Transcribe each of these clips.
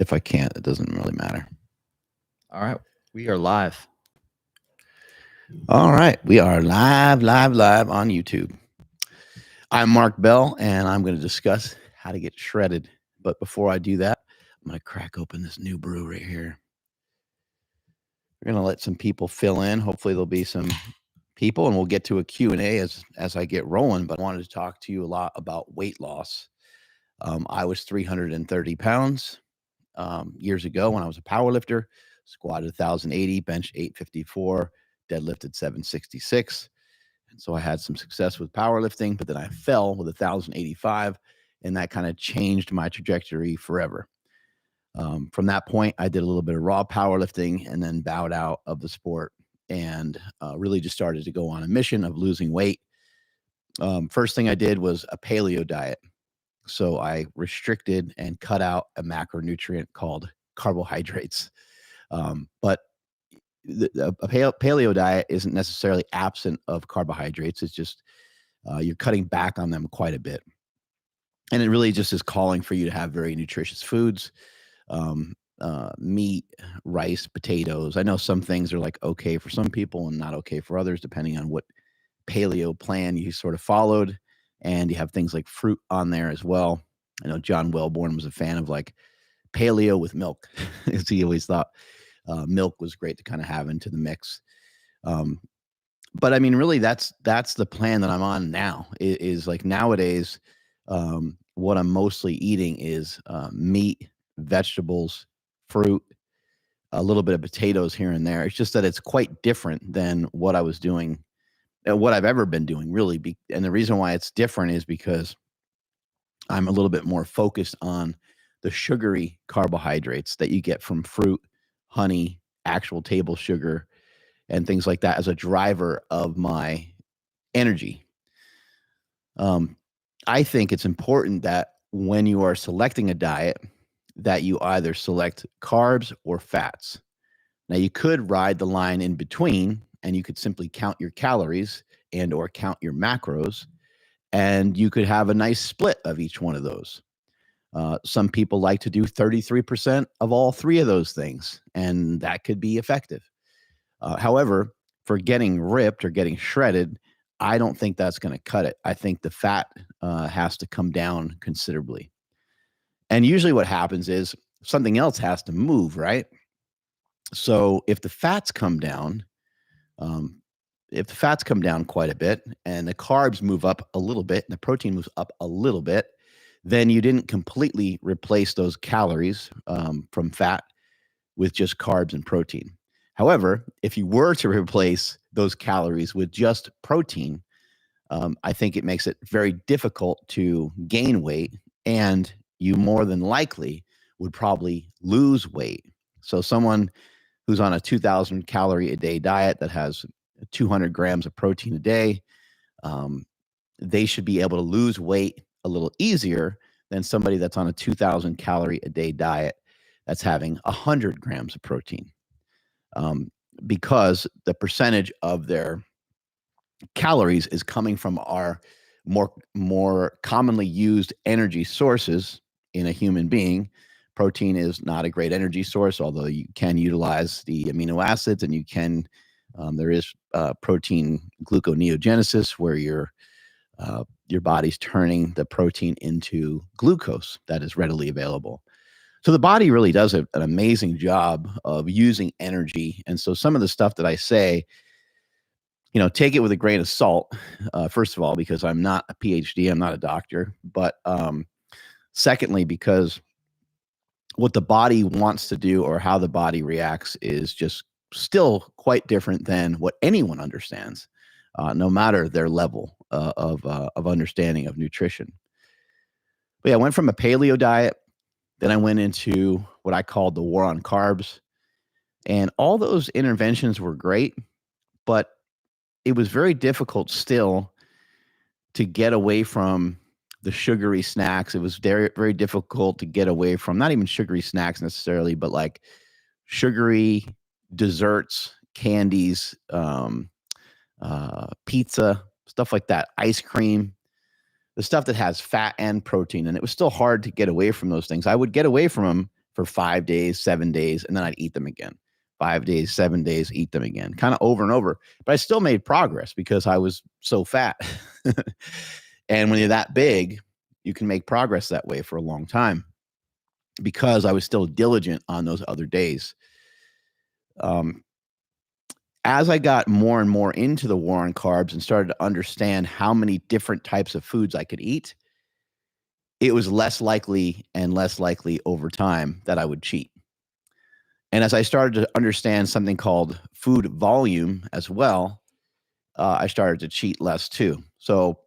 If I can't, it doesn't really matter. All right. We are live. All right. We are live on YouTube. I'm Mark Bell, and I'm going to discuss how to get shredded. But before I do that, I'm going to crack open this new brew right here. We're going to let some people fill in. Hopefully there'll be some people, and we'll get to a Q&A as I get rolling. But I wanted to talk to you a lot about weight loss. I was 330 pounds years ago when I was a powerlifter, squatted 1,080, benched 854, deadlifted 766. And so I had some success with powerlifting, but then I fell with 1,085, and that kind of changed my trajectory forever. From that point, I did a little bit of raw powerlifting and then bowed out of the sport and really just started to go on a mission of losing weight. First thing I did was a paleo diet. So I restricted and cut out a macronutrient called carbohydrates. But a paleo diet isn't necessarily absent of carbohydrates. It's just you're cutting back on them quite a bit. And it really just is calling for you to have very nutritious foods, meat, rice, potatoes. I know some things are like okay for some people and not okay for others, depending on what paleo plan you sort of followed. And you have things like fruit on there as well. I know John Wellborn was a fan of like paleo with milk. He always thought milk was great to kind of have into the mix. But I mean, really, that's the plan that I'm on now. Is like nowadays, what I'm mostly eating is meat, vegetables, fruit, a little bit of potatoes here and there. It's just that it's quite different than what I was doing, what I've ever been doing, really. And the reason why it's different is because I'm a little bit more focused on the sugary carbohydrates that you get from fruit, honey, actual table sugar, and things like that as a driver of my energy. I think it's important that when you are selecting a diet, that you either select carbs or fats. Now, you could ride the line in between, and you could simply count your calories and or count your macros, and you could have a nice split of each one of those. Some people like to do 33% of all three of those things, and that could be effective. However, for getting ripped or getting shredded, I don't think that's going to cut it. I think the fat has to come down considerably. And usually what happens is something else has to move, right? So if the fats come down, quite a bit and the carbs move up a little bit and the protein moves up a little bit, then you didn't completely replace those calories from fat with just carbs and protein. However, if you were to replace those calories with just protein, I think it makes it very difficult to gain weight, and you more than likely would probably lose weight. So someone who's on a 2,000 calorie a day diet that has 200 grams of protein a day, they should be able to lose weight a little easier than somebody that's on a 2,000 calorie a day diet that's having 100 grams of protein. Because the percentage of their calories is coming from our more commonly used energy sources in a human being. Protein is not a great energy source, although you can utilize the amino acids, and you can. There is protein gluconeogenesis, where your body's turning the protein into glucose that is readily available. So the body really does an amazing job of using energy. And so some of the stuff that I say, take it with a grain of salt, first of all, because I'm not a PhD, I'm not a doctor. But secondly, because what the body wants to do or how the body reacts is just still quite different than what anyone understands, no matter their level of understanding of nutrition. But yeah, I went from a paleo diet. Then I went into what I called the war on carbs. And all those interventions were great, but it was very difficult still to get away from the sugary snacks. It was very, very difficult to get away from not even sugary snacks necessarily, but like sugary desserts, candies, pizza, stuff like that, ice cream, the stuff that has fat and protein. And it was still hard to get away from those things. I would get away from them for 5 days, 7 days, and then I'd eat them again. 5 days, 7 days, eat them again, kind of over and over. But I still made progress because I was so fat. And when you're that big, you can make progress that way for a long time because I was still diligent on those other days. As I got more and more into the war on carbs and started to understand how many different types of foods I could eat, it was less likely and less likely over time that I would cheat. And as I started to understand something called food volume as well, I started to cheat less too. So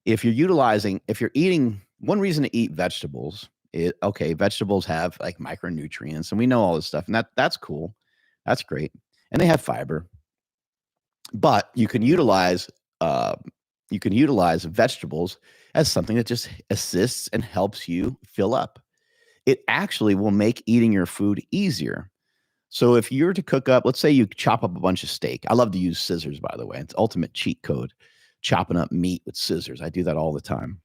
if you're eating, one reason to eat vegetables is, okay, vegetables have like micronutrients and we know all this stuff, and that's cool. That's great. And they have fiber. But you can utilize vegetables as something that just assists and helps you fill up. It actually will make eating your food easier. So if you're to cook up, let's say you chop up a bunch of steak. I love to use scissors, by the way. It's ultimate cheat code, chopping up meat with scissors. I do that all the time.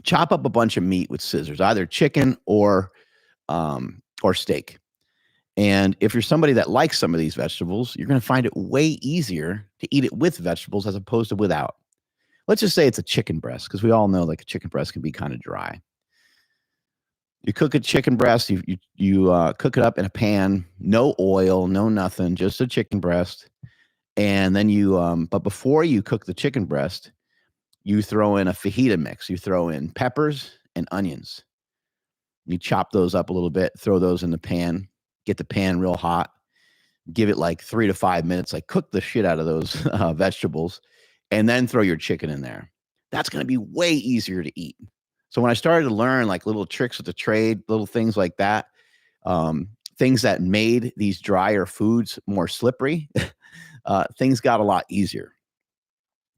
Chop up a bunch of meat with scissors, either chicken or steak. And if you're somebody that likes some of these vegetables, you're going to find it way easier to eat it with vegetables as opposed to without. Let's just say it's a chicken breast, because we all know like a chicken breast can be kind of dry. You cook a chicken breast, you cook it up in a pan, no oil, no nothing, just a chicken breast. And then but before you cook the chicken breast, you throw in a fajita mix. You throw in peppers and onions. You chop those up a little bit, throw those in the pan. Get the pan real hot, give it like 3 to 5 minutes, like cook the shit out of those vegetables, and then throw your chicken in there. That's going to be way easier to eat. So when I started to learn like little tricks of the trade, little things like that, things that made these drier foods more slippery, things got a lot easier.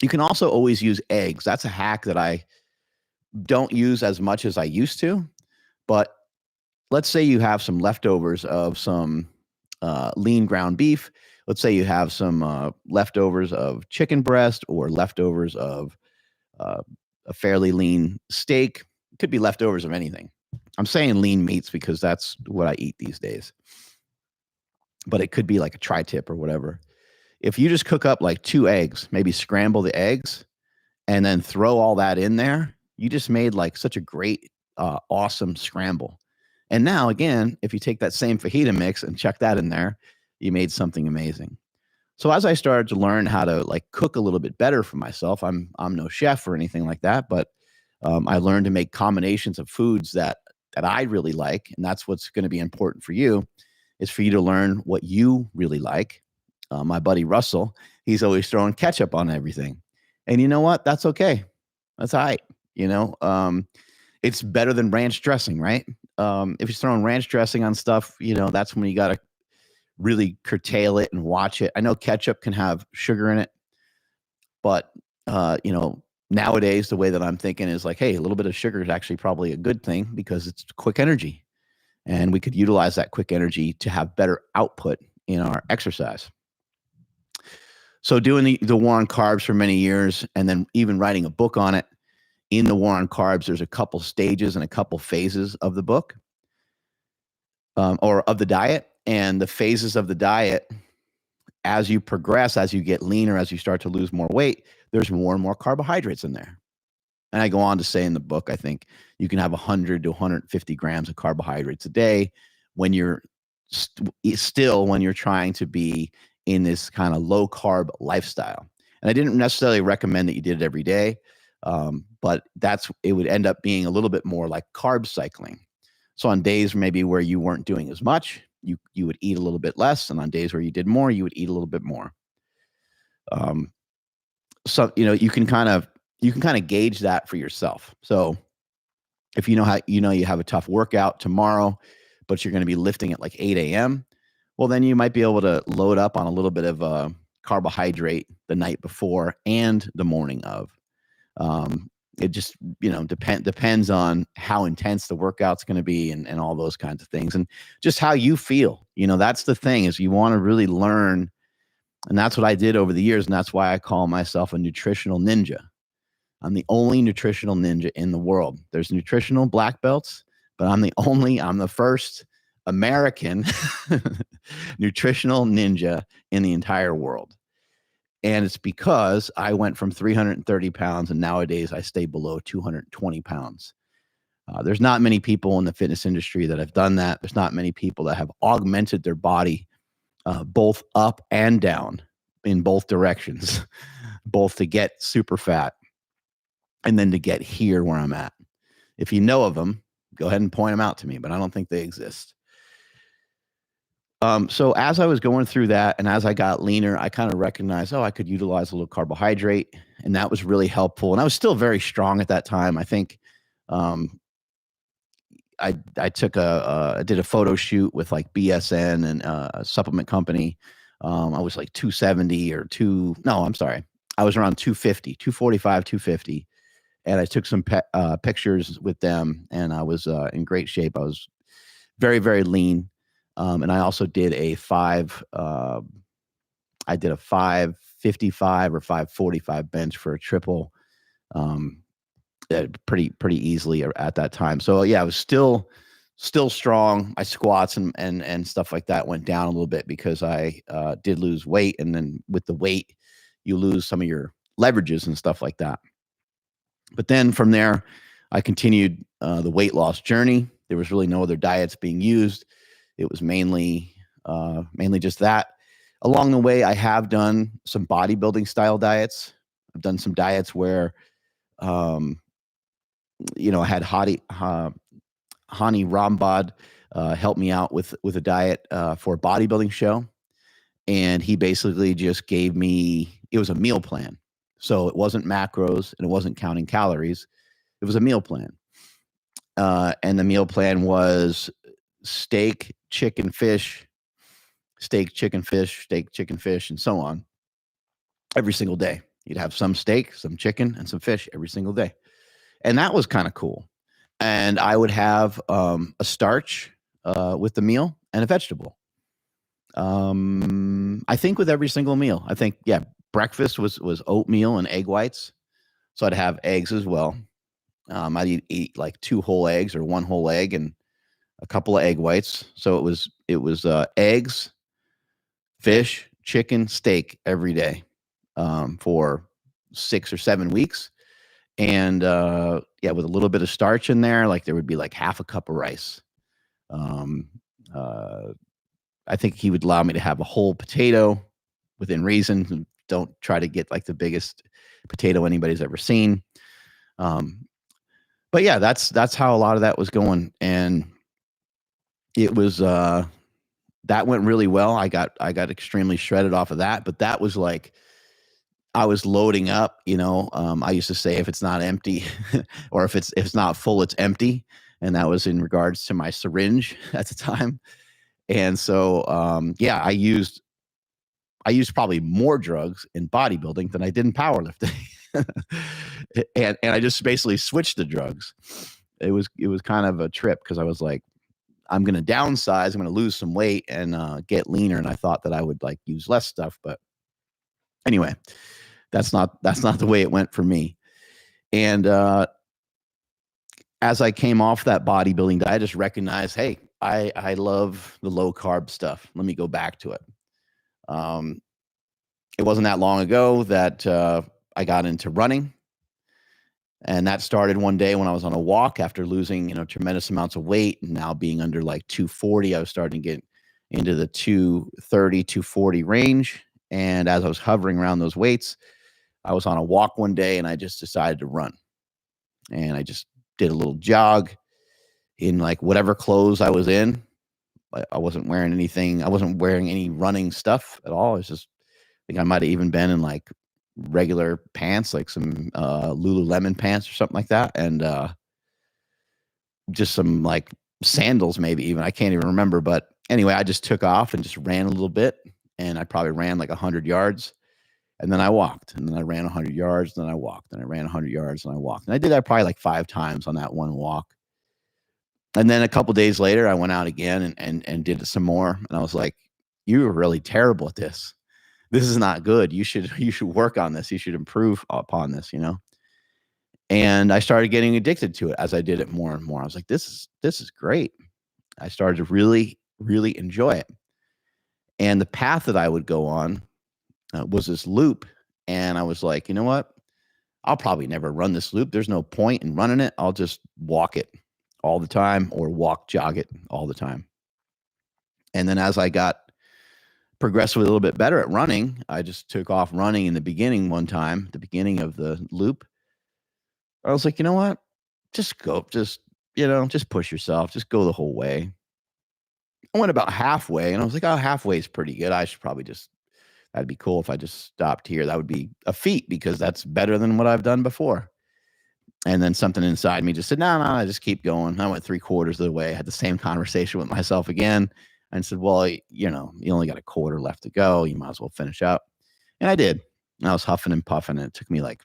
You can also always use eggs. That's a hack that I don't use as much as I used to, but let's say you have some leftovers of some lean ground beef. Let's say you have some leftovers of chicken breast or leftovers of a fairly lean steak. It could be leftovers of anything. I'm saying lean meats because that's what I eat these days. But it could be like a tri-tip or whatever. If you just cook up like 2 eggs, maybe scramble the eggs, and then throw all that in there, you just made like such a great, awesome scramble. And now, again, if you take that same fajita mix and chuck that in there, you made something amazing. So as I started to learn how to like cook a little bit better for myself, I'm no chef or anything like that, but I learned to make combinations of foods that I really like, and that's what's going to be important for you, is for you to learn what you really like. My buddy Russell, he's always throwing ketchup on everything, and you know what? That's okay. That's all right. It's better than ranch dressing, right? If you're throwing ranch dressing on stuff, that's when you got to really curtail it and watch it. I know ketchup can have sugar in it, but, nowadays the way that I'm thinking is like, hey, a little bit of sugar is actually probably a good thing because it's quick energy, and we could utilize that quick energy to have better output in our exercise. So doing the war on carbs for many years, and then even writing a book on it. In the war on carbs, there's a couple stages and a couple phases of the book, or of the diet. And the phases of the diet, as you progress, as you get leaner, as you start to lose more weight, there's more and more carbohydrates in there. And I go on to say in the book, I think you can have 100 to 150 grams of carbohydrates a day when you're when you're trying to be in this kind of low carb lifestyle. And I didn't necessarily recommend that you did it every day. But it would end up being a little bit more like carb cycling. So on days maybe where you weren't doing as much, you would eat a little bit less. And on days where you did more, you would eat a little bit more. So, you can kind of gauge that for yourself. So if you have a tough workout tomorrow, but you're going to be lifting at like 8 a.m., well, then you might be able to load up on a little bit of carbohydrate the night before and the morning of. It just, depends on how intense the workout's going to be and all those kinds of things, and just how you feel. That's the thing, is you want to really learn. And that's what I did over the years. And that's why I call myself a nutritional ninja. I'm the only nutritional ninja in the world. There's nutritional black belts, but I'm the first American nutritional ninja in the entire world. And it's because I went from 330 pounds and nowadays I stay below 220 pounds. There's not many people in the fitness industry that have done that. There's not many people that have augmented their body both up and down in both directions, both to get super fat and then to get here where I'm at. If you know of them, go ahead and point them out to me, but I don't think they exist. So as I was going through that and as I got leaner, I kind of recognized, I could utilize a little carbohydrate, and that was really helpful. And I was still very strong at that time. I think I did a photo shoot with like BSN and a supplement company. I was like 270 I was around 250, 245, 250. And I took some pictures with them, and I was in great shape. I was very, very lean. And I also did a 555 or 545 bench for a triple, pretty easily at that time. So yeah, I was still strong. My squats and stuff like that went down a little bit because I did lose weight. And then with the weight, you lose some of your leverages and stuff like that. But then from there, I continued the weight loss journey. There was really no other diets being used. It was mainly just that. Along the way, I have done some bodybuilding style diets. I've done some diets where, I had Hani Rambod help me out with a diet for a bodybuilding show. And he basically just gave me, it was a meal plan. So it wasn't macros and it wasn't counting calories. It was a meal plan. And the meal plan was steak, chicken, fish, steak, chicken, fish, and so on every single day. You'd have some steak, some chicken, and some fish every single day. And that was kind of cool. And I would have a starch with the meal and a vegetable. I think with every single meal. I think, breakfast was oatmeal and egg whites. So I'd have eggs as well. I'd eat like 2 whole eggs or 1 whole egg and a couple of egg whites. So it was eggs, fish, chicken, steak every day for 6 or 7 weeks. And with a little bit of starch in there, like there would be like half a cup of rice. I think he would allow me to have a whole potato within reason. Don't try to get like the biggest potato anybody's ever seen. But yeah, that's how a lot of that was going. And it was, that went really well. I got extremely shredded off of that, but that was like, I was loading up, I used to say if it's not empty or if it's not full, it's empty. And that was in regards to my syringe at the time. And so, I used probably more drugs in bodybuilding than I did in powerlifting. and I just basically switched the drugs. It was kind of a trip because I was like, I'm going to downsize. I'm going to lose some weight and get leaner. And I thought that I would like use less stuff. But anyway, that's not the way it went for me. And as I came off that bodybuilding diet, I just recognized, hey, I love the low carb stuff. Let me go back to it. It wasn't that long ago that I got into running. And that started one day when I was on a walk after losing, tremendous amounts of weight, and now being under like 240, I was starting to get into the 230, 240 range. And as I was hovering around those weights, I was on a walk one day and I just decided to run. And I just did a little jog in like whatever clothes I was in. I wasn't wearing anything. I wasn't wearing any running stuff at all. It's just, I think I might have even been in like regular pants, like some Lululemon pants or something like that. And just some like sandals, maybe even, I can't even remember. But anyway, I just took off and just ran a little bit. And I probably ran like 100 yards. And then I walked, and then I ran 100 yards. Then I walked, and I ran 100 yards, and I walked. And I did that probably like 5 times on that one walk. And then a couple days later, I went out again and did it some more. And I was like, you were really terrible at this. This is not good. You should work on this. You should improve upon this, And I started getting addicted to it as I did it more and more. I was like, this is great. I started to really, really enjoy it. And the path that I would go on was this loop. And I was like, you know what? I'll probably never run this loop. There's no point in running it. I'll just walk it all the time, or jog it all the time. And then as I got progressively a little bit better at running, I just took off running in the beginning one time, the beginning of the loop. I was like, you know what? Just go, just push yourself, just go the whole way. I went about halfway and I was like, oh, halfway is pretty good. I should probably that'd be cool if I just stopped here. That would be a feat because that's better than what I've done before. And then something inside me just said, no, I just keep going. I went 3/4 of the way. I had the same conversation with myself again and said, well, you only got a quarter left to go. You might as well finish up. And I did. I was huffing and puffing, and it took me like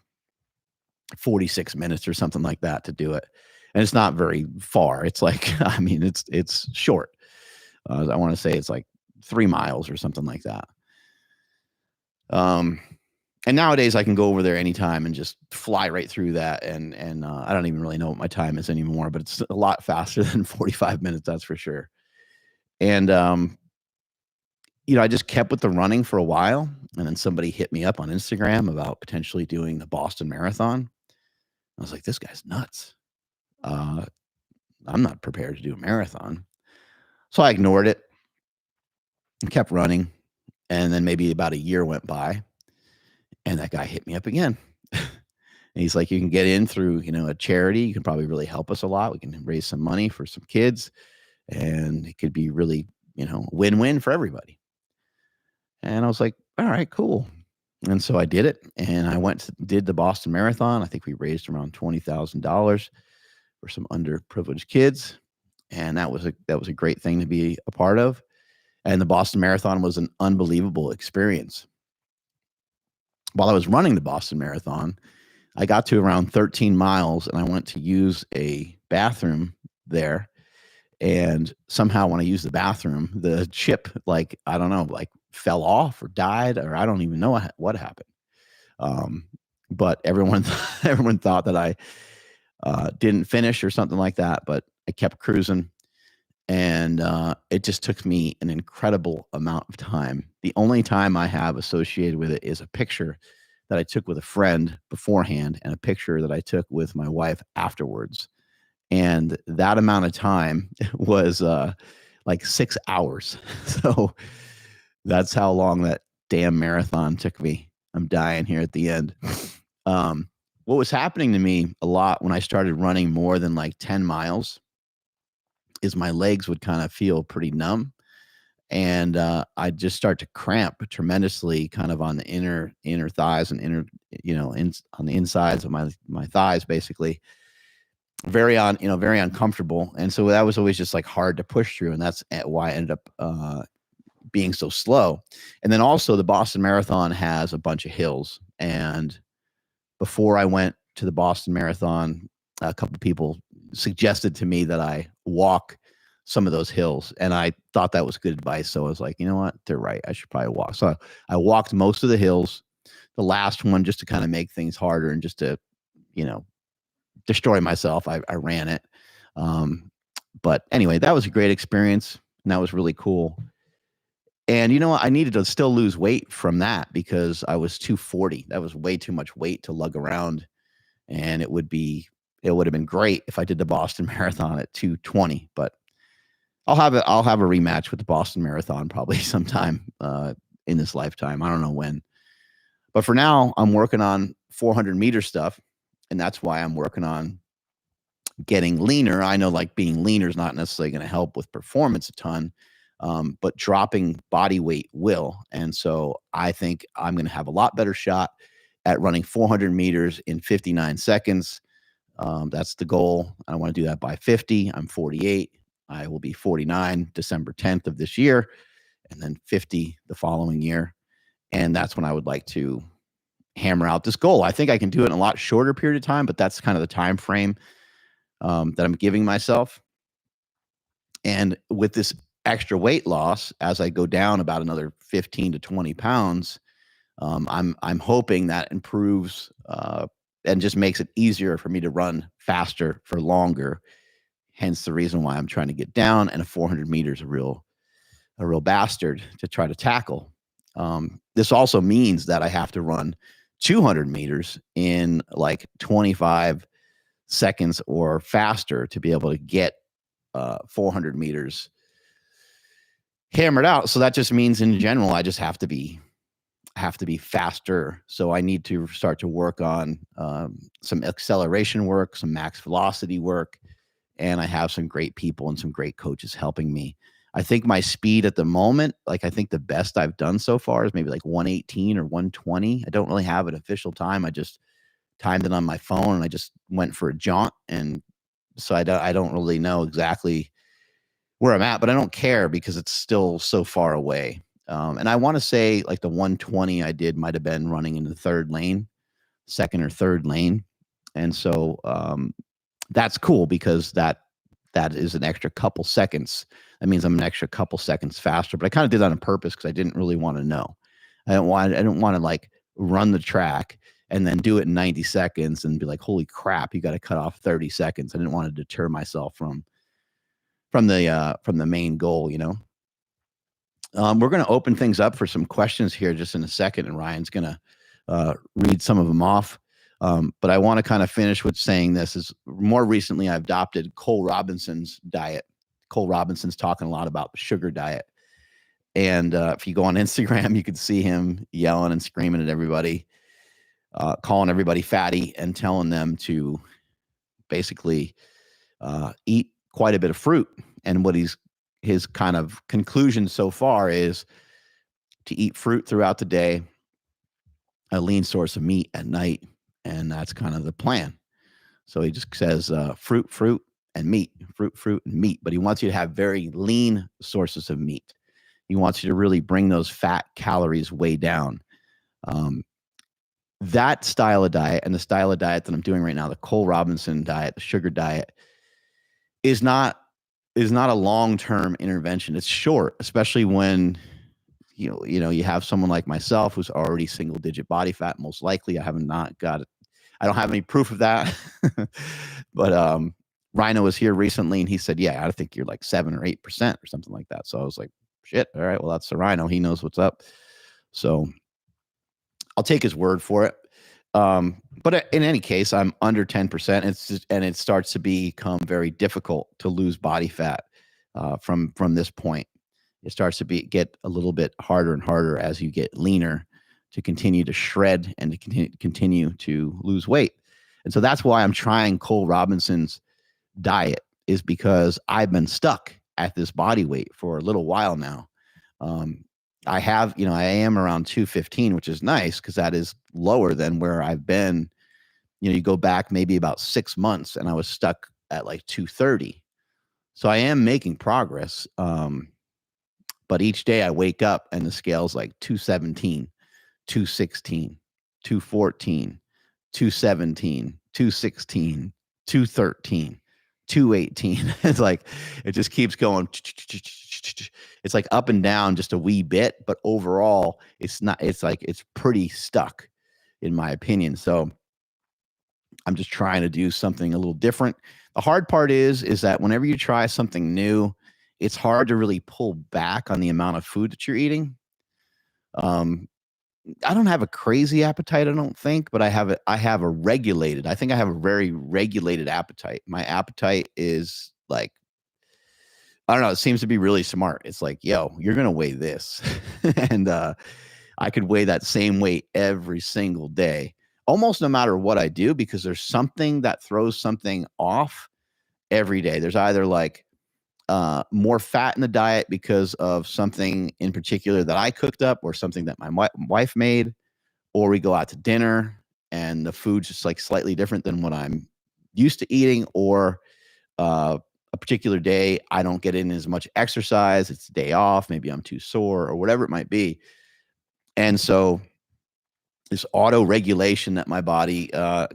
46 minutes or something like that to do it. And it's not very far. It's like, I mean, it's short. I want to say it's like 3 miles or something like that. And nowadays I can go over there anytime and just fly right through that. And I don't even really know what my time is anymore, but it's a lot faster than 45 minutes. That's for sure. And, I just kept with the running for a while, and then somebody hit me up on Instagram about potentially doing the Boston Marathon. I was like, this guy's nuts. I'm not prepared to do a marathon. So I ignored it and kept running. And then maybe about a year went by, and that guy hit me up again. And he's like, you can get in through, a charity. You can probably really help us a lot. We can raise some money for some kids, and it could be really, win-win for everybody. And I was like, all right, cool. And so I did it, and I did the Boston Marathon. I think we raised around $20,000 for some underprivileged kids. And that was a great thing to be a part of. And the Boston Marathon was an unbelievable experience. While I was running the Boston Marathon, I got to around 13 miles, and I went to use a bathroom there. And somehow when I used the bathroom, the chip, I don't know, fell off or died, or I don't even know what happened. But everyone thought that I didn't finish or something like that, but I kept cruising. And it just took me an incredible amount of time. The only time I have associated with it is a picture that I took with a friend beforehand and a picture that I took with my wife afterwards. And that amount of time was like 6 hours. So that's how long that damn marathon took me. I'm dying here at the end. What was happening to me a lot when I started running more than like 10 miles is my legs would kind of feel pretty numb, and I'd just start to cramp tremendously, kind of on the inner thighs and on the insides of my thighs, basically. Very uncomfortable. And so that was always just like hard to push through. And that's why I ended up being so slow. And then also the Boston Marathon has a bunch of hills. And before I went to the Boston Marathon, a couple of people suggested to me that I walk some of those hills. And I thought that was good advice. So I was like, you know what? They're right. I should probably walk. So I walked most of the hills. The last one, just to kind of make things harder and just to, destroy myself, I ran it. But anyway, that was a great experience, and that was really cool. And I needed to still lose weight from that because I was 240. That was way too much weight to lug around. And it would have been great if I did the Boston Marathon at 220, but I'll have a rematch with the Boston Marathon probably sometime in this lifetime. I don't know when. But for now, I'm working on 400-meter stuff. And that's why I'm working on getting leaner. I know being leaner is not necessarily going to help with performance a ton, but dropping body weight will. And so I think I'm going to have a lot better shot at running 400 meters in 59 seconds. That's the goal. I want to do that by 50. I'm 48. I will be 49 December 10th of this year, and then 50 the following year. And that's when I would like to hammer out this goal. I think I can do it in a lot shorter period of time, but that's kind of the time frame that I'm giving myself. And with this extra weight loss, as I go down about another 15 to 20 pounds, I'm hoping that improves and just makes it easier for me to run faster for longer. Hence the reason why I'm trying to get down, and a 400 meters a real bastard to try to tackle. This also means that I have to run 200 meters in like 25 seconds or faster to be able to get 400 meters hammered out. So that just means in general, I just have to be faster. So I need to start to work on some acceleration work, some max velocity work, and I have some great people and some great coaches helping me. I think my speed at the moment, like I think the best I've done so far is maybe like 118 or 120. I don't really have an official time. I just timed it on my phone and I just went for a jaunt. And so I don't really know exactly where I'm at, but I don't care because it's still so far away. And I want to say like the 120 I did might have been running in the second or third lane. And so that's cool because that is an extra couple seconds. That means I'm an extra couple seconds faster, but I kind of did that on purpose because I didn't really want to know. I don't want to like run the track and then do it in 90 seconds and be like, holy crap, you got to cut off 30 seconds. I didn't want to deter myself from the main goal, you know. We're going to open things up for some questions here just in a second, and Ryan's going to read some of them off. But I want to kind of finish with saying this is more recently I've adopted Cole Robinson's diet. Cole Robinson's talking a lot about the sugar diet. And if you go on Instagram, you could see him yelling and screaming at everybody, calling everybody fatty and telling them to basically eat quite a bit of fruit. And what his kind of conclusion so far is to eat fruit throughout the day, a lean source of meat at night. And that's kind of the plan. So he just says fruit, and meat, fruit, and meat. But he wants you to have very lean sources of meat. He wants you to really bring those fat calories way down. That style of diet and the style of diet that I'm doing right now, the Cole Robinson diet, the sugar diet, is not a long-term intervention. It's short, especially when you have someone like myself who's already single-digit body fat. Most likely, I don't have any proof of that. But Rhino was here recently, and he said, "Yeah, I think you're like 7 or 8% or something like that." So I was like, "Shit, all right, well that's the Rhino. He knows what's up." So I'll take his word for it. But in any case, I'm under 10%. And it starts to become very difficult to lose body fat from this point. It starts to get a little bit harder and harder as you get leaner to continue to shred and to continue to lose weight. And so that's why I'm trying Cole Robinson's diet, is because I've been stuck at this body weight for a little while now. I am around 215, which is nice because that is lower than where I've been. You go back maybe about 6 months and I was stuck at like 230. So I am making progress. But each day I wake up and the scale's like 217, 216, 214, 217, 216, 213, 218. It's like, it just keeps going. It's like up and down just a wee bit, but overall it's pretty stuck in my opinion. So I'm just trying to do something a little different. The hard part is that whenever you try something new, it's hard to really pull back on the amount of food that you're eating. I don't have a crazy appetite, I don't think, but I have a regulated. I think I have a very regulated appetite. My appetite is like, I don't know, it seems to be really smart. It's like, yo, you're going to weigh this. And I could weigh that same weight every single day, almost no matter what I do, because there's something that throws something off every day. There's either like more fat in the diet because of something in particular that I cooked up or something that my wife made, or we go out to dinner and the food's just like slightly different than what I'm used to eating, or a particular day I don't get in as much exercise. It's a day off. Maybe I'm too sore or whatever it might be. And so this auto regulation that my body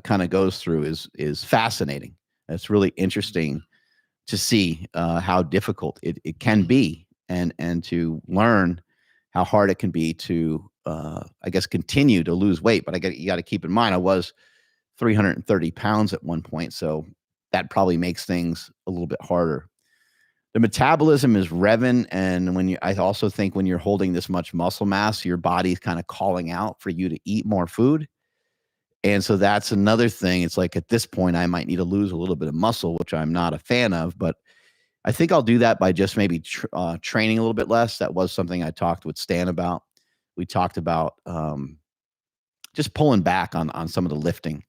kind of goes through is fascinating. It's really interesting to see how difficult it can be, and to learn how hard it can be to, I guess, continue to lose weight. But you got to keep in mind, I was 330 pounds at one point. So that probably makes things a little bit harder. The metabolism is revving. And I also think when you're holding this much muscle mass, your body's kind of calling out for you to eat more food. And so that's another thing. It's like at this point, I might need to lose a little bit of muscle, which I'm not a fan of, but I think I'll do that by just maybe training a little bit less. That was something I talked with Stan about. We talked about just pulling back on some of the lifting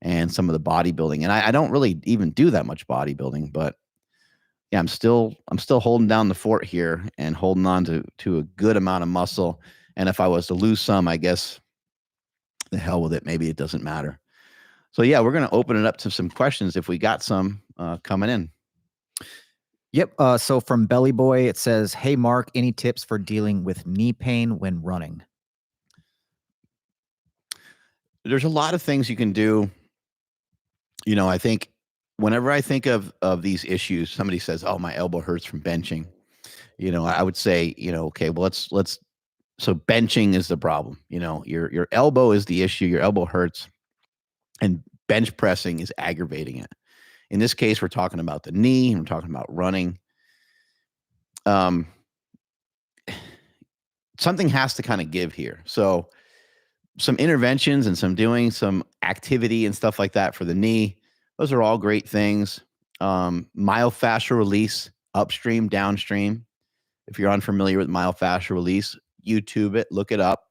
and some of the bodybuilding. And I don't really even do that much bodybuilding, but yeah, I'm still holding down the fort here and holding on to a good amount of muscle. And if I was to lose some, I guess the hell with it. Maybe it doesn't matter. So yeah, we're going to open it up to some questions if we got some coming in. Yep. So from Belly Boy, it says, "Hey Mark, any tips for dealing with knee pain when running?" There's a lot of things you can do. I think whenever I think of these issues, somebody says, "Oh, my elbow hurts from benching." I would say, okay, well, let's. So benching is the problem. Your elbow is the issue. Your elbow hurts, and bench pressing is aggravating it. In this case, we're talking about the knee. And we're talking about running. Something has to kind of give here. So some interventions and doing some activity and stuff like that for the knee. Those are all great things. Myofascial release, upstream, downstream. If you're unfamiliar with myofascial release, YouTube it, look it up,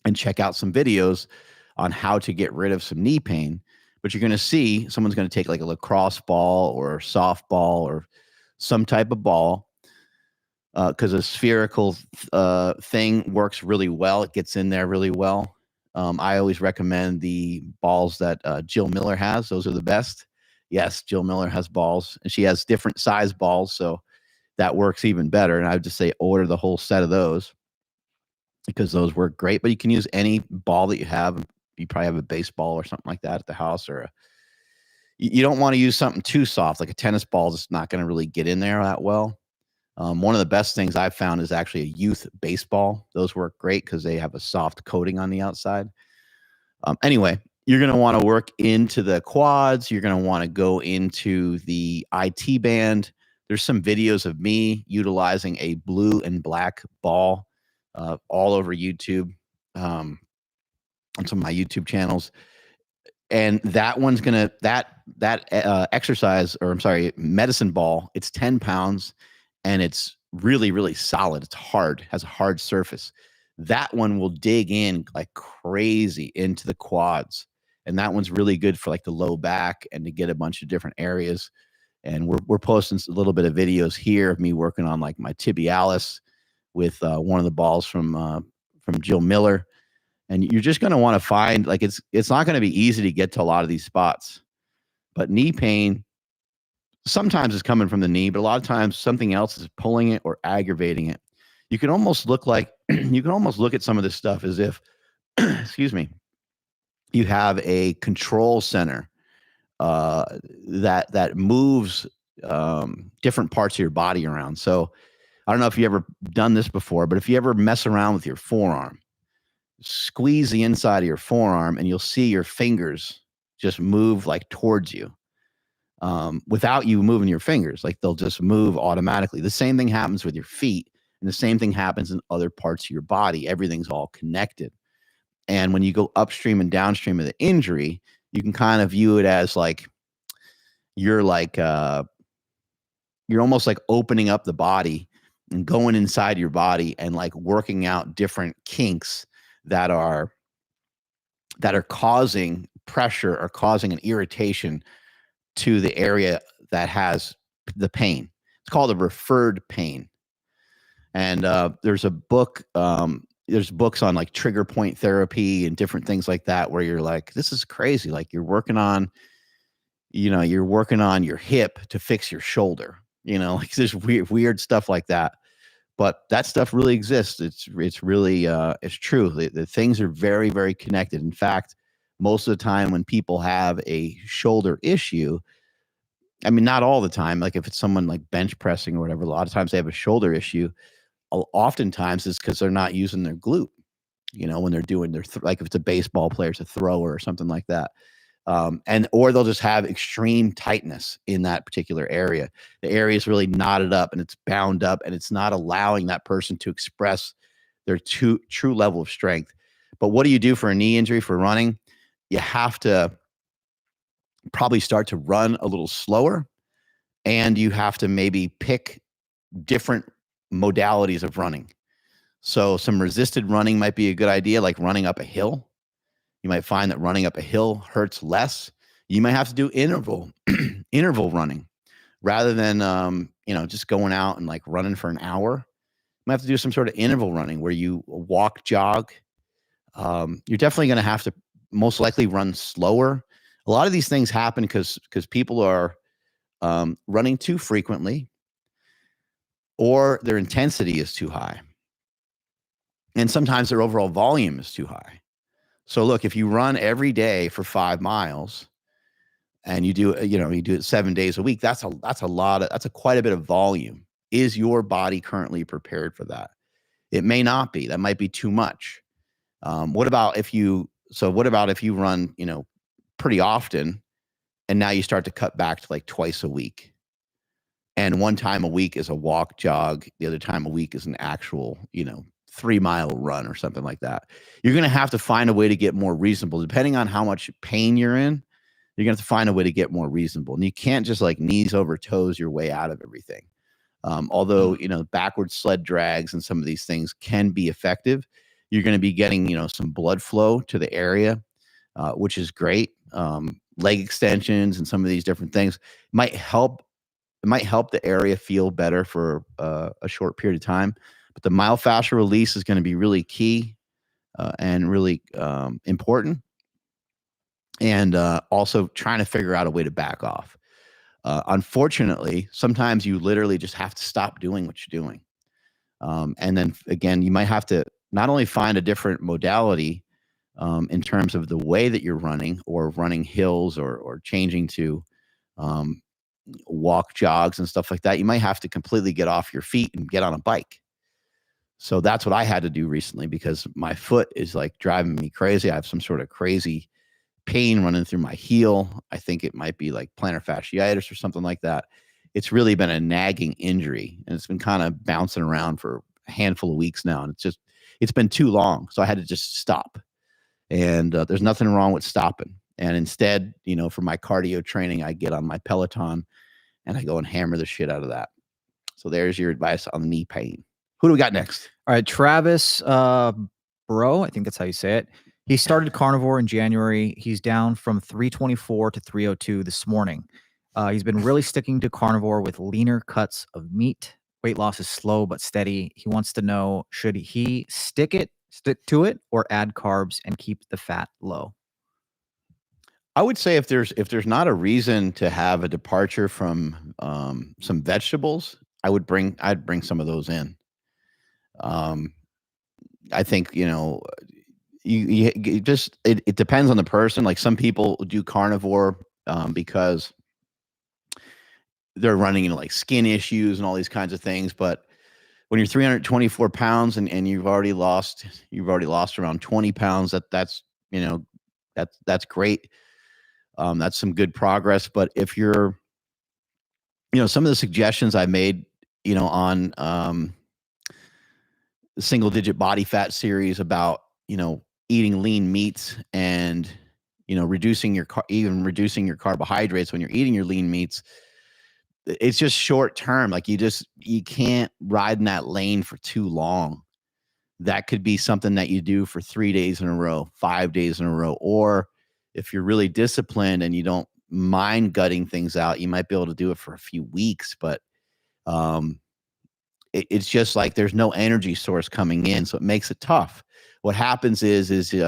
and check out some videos on how to get rid of some knee pain. But you're going to see someone's going to take like a lacrosse ball or softball or some type of ball, because a spherical thing works really well. It gets in there really well. I always recommend the balls that Jill Miller has. Those are the best. Yes, Jill Miller has balls, and she has different size balls, so that works even better. And I would just say order the whole set of those because those work great. But you can use any ball that you have. You probably have a baseball or something like that at the house, or you don't want to use something too soft, like a tennis ball. It's not going to really get in there that well. One of the best things I've found is actually a youth baseball. Those work great because they have a soft coating on the outside. Anyway, you're going to want to work into the quads. You're going to want to go into the IT band. There's some videos of me utilizing a blue and black ball all over YouTube, on some of my YouTube channels. And that one's going to, that exercise, or I'm sorry, medicine ball, it's 10 pounds. And it's really, really solid. It's hard, has a hard surface. That one will dig in like crazy into the quads. And that one's really good for like the low back and to get a bunch of different areas. And we're posting a little bit of videos here of me working on like my tibialis with one of the balls from Jill Miller. And you're just going to want to find, like, it's not going to be easy to get to a lot of these spots. But knee pain, sometimes it's coming from the knee, but a lot of times something else is pulling it or aggravating it. You can almost look at some of this stuff as if, excuse me, you have a control center that moves different parts of your body around. So I don't know if you ever done this before, but if you ever mess around with your forearm, squeeze the inside of your forearm and you'll see your fingers just move like towards you. Without you moving your fingers, like they'll just move automatically. The same thing happens with your feet, and the same thing happens in other parts of your body. Everything's all connected. And when you go upstream and downstream of the injury, you can kind of view it as like you're almost like opening up the body and going inside your body and like working out different kinks that are causing pressure or causing an irritation to the area that has the pain. It's called a referred pain. And there's a book, there's books on like trigger point therapy and different things like that, where you're like, this is crazy. Like you're working on your hip to fix your shoulder, like there's weird stuff like that. But that stuff really exists. It's really, it's true. The things are very, very connected. In fact, most of the time when people have a shoulder issue, I mean, not all the time, like if it's someone like bench pressing or whatever, a lot of times they have a shoulder issue. Oftentimes it's because they're not using their glute, when they're doing like if it's a baseball player, it's a thrower or something like that. Or they'll just have extreme tightness in that particular area. The area is really knotted up and it's bound up, and it's not allowing that person to express their true level of strength. But what do you do for a knee injury for running? You have to probably start to run a little slower, and you have to maybe pick different modalities of running. So some resisted running might be a good idea, like running up a hill. You might find that running up a hill hurts less. You might have to do interval running rather than just going out and like running for an hour. You might have to do some sort of interval running where you walk, jog. You're definitely going to have to most likely run slower. A lot of these things happen because people are running too frequently, or their intensity is too high. And sometimes their overall volume is too high. So look, if you run every day for 5 miles and you do it 7 days a week, that's quite a bit of volume. Is your body currently prepared for that? It may not be. That might be too much. What about if you run, pretty often, and now you start to cut back to like twice a week, and one time a week is a walk, jog, the other time a week is an actual, 3-mile run or something like that. You're going to have to find a way to get more reasonable, depending on how much pain you're in. You're going to have to find a way to get more reasonable, and you can't just like knees over toes your way out of everything. Although, backward sled drags and some of these things can be effective, you're going to be getting, some blood flow to the area, which is great. Leg extensions and some of these different things might help. It might help the area feel better for a short period of time. But the myofascial release is going to be really key and really important. And also trying to figure out a way to back off. Unfortunately, sometimes you literally just have to stop doing what you're doing. And then again, you might have to not only find a different modality in terms of the way that you're running, or running hills, or changing to walk, jogs and stuff like that. You might have to completely get off your feet and get on a bike. So that's what I had to do recently, because my foot is like driving me crazy. I have some sort of crazy pain running through my heel. I think it might be like plantar fasciitis or something like that. It's really been a nagging injury, and it's been kind of bouncing around for a handful of weeks now. And it's been too long. So I had to just stop. And there's nothing wrong with stopping. And instead, for my cardio training, I get on my Peloton and I go and hammer the shit out of that. So there's your advice on knee pain. Who do we got next? All right, Travis Bro, I think that's how you say it. He started Carnivore in January. He's down from 324 to 302 this morning. He's been really sticking to Carnivore with leaner cuts of meat. Weight loss is slow but steady. He wants to know, should he stick to it, or add carbs and keep the fat low? I would say if there's not a reason to have a departure from some vegetables, I'd bring some of those in. I think, you just, it depends on the person. Like some people do carnivore because they're running into like skin issues and all these kinds of things. But when you're 324 pounds and you've already lost around 20 pounds, that's great. That's some good progress. But if you're, some of the suggestions I made, on the single digit body fat series about, eating lean meats and, reducing your carbohydrates when you're eating your lean meats, it's just short term. Like you can't ride in that lane for too long. That could be something that you do for 3 days in a row, 5 days in a row. Or if you're really disciplined and you don't mind gutting things out, you might be able to do it for a few weeks. But it's just like there's no energy source coming in, so it makes it tough. What happens is you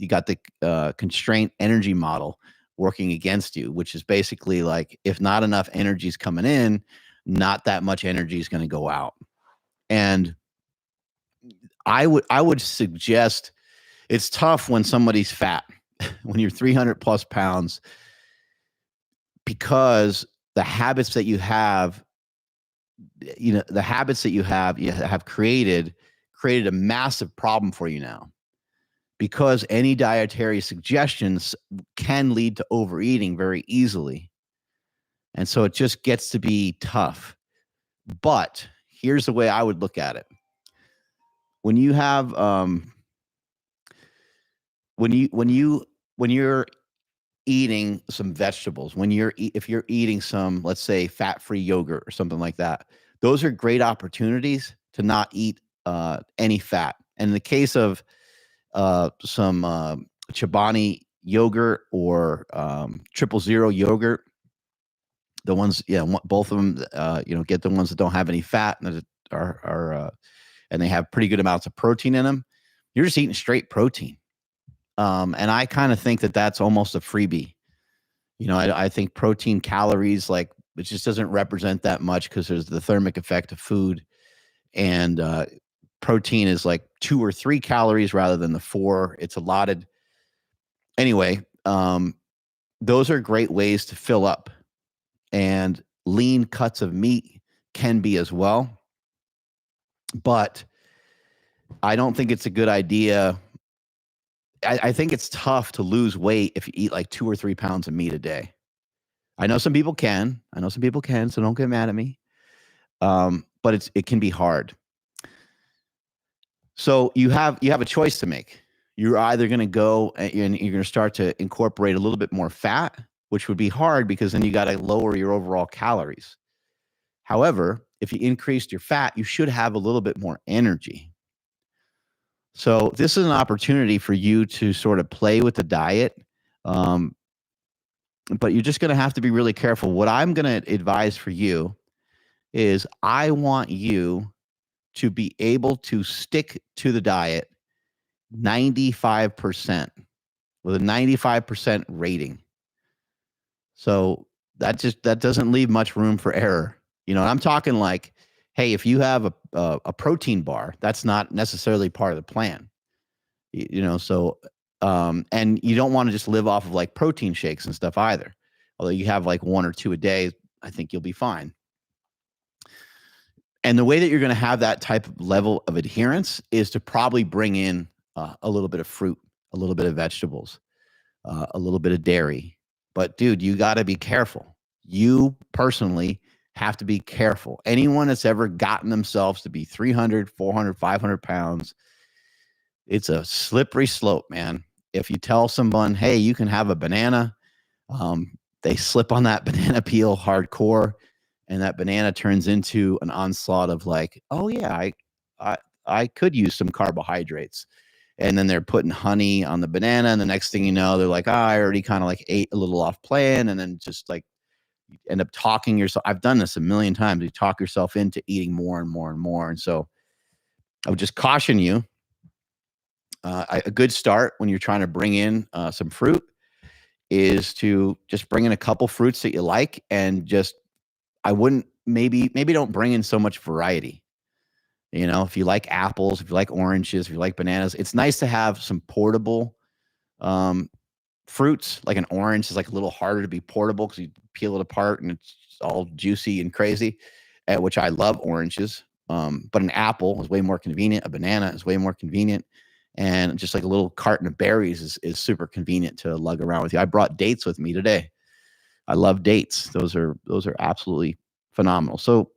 got the constraint energy model working against you, which is basically like, if not enough energy is coming in, not that much energy is going to go out. And I would suggest, it's tough when somebody's fat, when you're 300 plus pounds, because the habits that you have, created a massive problem for you now. because any dietary suggestions can lead to overeating very easily. And so it just gets to be tough. But here's the way I would look at it. When you have when you're eating some vegetables, if you're eating some, let's say, fat-free yogurt or something like that, those are great opportunities to not eat any fat. And in the case of some Chobani yogurt or 000 yogurt, the ones, both of them, get the ones that don't have any fat and that are and they have pretty good amounts of protein in them. You're just eating straight protein. And I kind of think that that's almost a freebie. I think protein calories, like, it just doesn't represent that much because there's the thermic effect of food. And protein is like 2 or 3 calories rather than the 4 it's allotted. Anyway, those are great ways to fill up. And lean cuts of meat can be as well. But I don't think it's a good idea. I think it's tough to lose weight if you eat like 2 or 3 pounds of meat a day. I know some people can. So don't get mad at me. But it can be hard. So you have a choice to make. You're either going to go and you're going to start to incorporate a little bit more fat, which would be hard because then you got to lower your overall calories. However, if you increased your fat, you should have a little bit more energy. So this is an opportunity for you to sort of play with the diet. But you're just going to have to be really careful. What I'm going to advise for you is I want you to be able to stick to the diet 95% with a 95% rating. So that doesn't leave much room for error. I'm talking like, hey, if you have a protein bar, that's not necessarily part of the plan. So and you don't want to just live off of like protein shakes and stuff either. Although you have like 1 or 2 a day, I think you'll be fine. And the way that you're going to have that type of level of adherence is to probably bring in a little bit of fruit, a little bit of vegetables, a little bit of dairy. But dude, you got to be careful. You personally have to be careful. Anyone that's ever gotten themselves to be 300, 400, 500 pounds, it's a slippery slope, man. If you tell someone, hey, you can have a banana, they slip on that banana peel hardcore, and that banana turns into an onslaught of like, oh yeah, I could use some carbohydrates. And then they're putting honey on the banana, and the next thing you know, they're like, I already kind of like ate a little off plan, and then just like you end up talking yourself. I've done this a million times. You talk yourself into eating more and more and more. And so I would just caution you. A good start when you're trying to bring in some fruit is to just bring in a couple fruits that you like, and just, I wouldn't, maybe don't bring in so much variety. If you like apples, if you like oranges, if you like bananas, it's nice to have some portable fruits. Like an orange is like a little harder to be portable because you peel it apart and it's all juicy and crazy, which I love oranges. But an apple is way more convenient. A banana is way more convenient. And just like a little carton of berries is super convenient to lug around with you. I brought dates with me today. I love dates. Those are absolutely phenomenal. So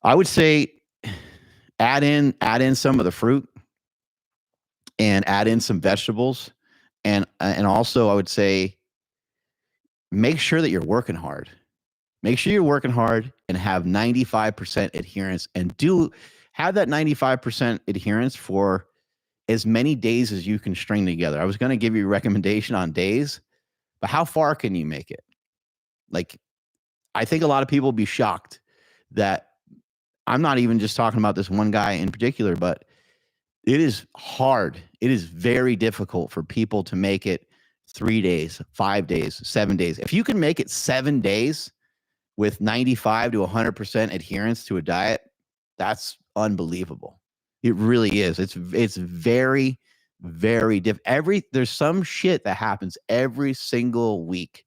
I would say add in some of the fruit and add in some vegetables. And also I would say, make sure that you're working hard. Make sure you're working hard and have 95% adherence, and have that 95% adherence for as many days as you can string together. I was going to give you a recommendation on days, but how far can you make it? Like, I think a lot of people will be shocked that I'm not even just talking about this one guy in particular, but it is hard. It is very difficult for people to make it 3 days, 5 days, 7 days. If you can make it 7 days with 95 to 100% adherence to a diet, that's unbelievable. It really is. It's very, very different. There's some shit that happens every single week.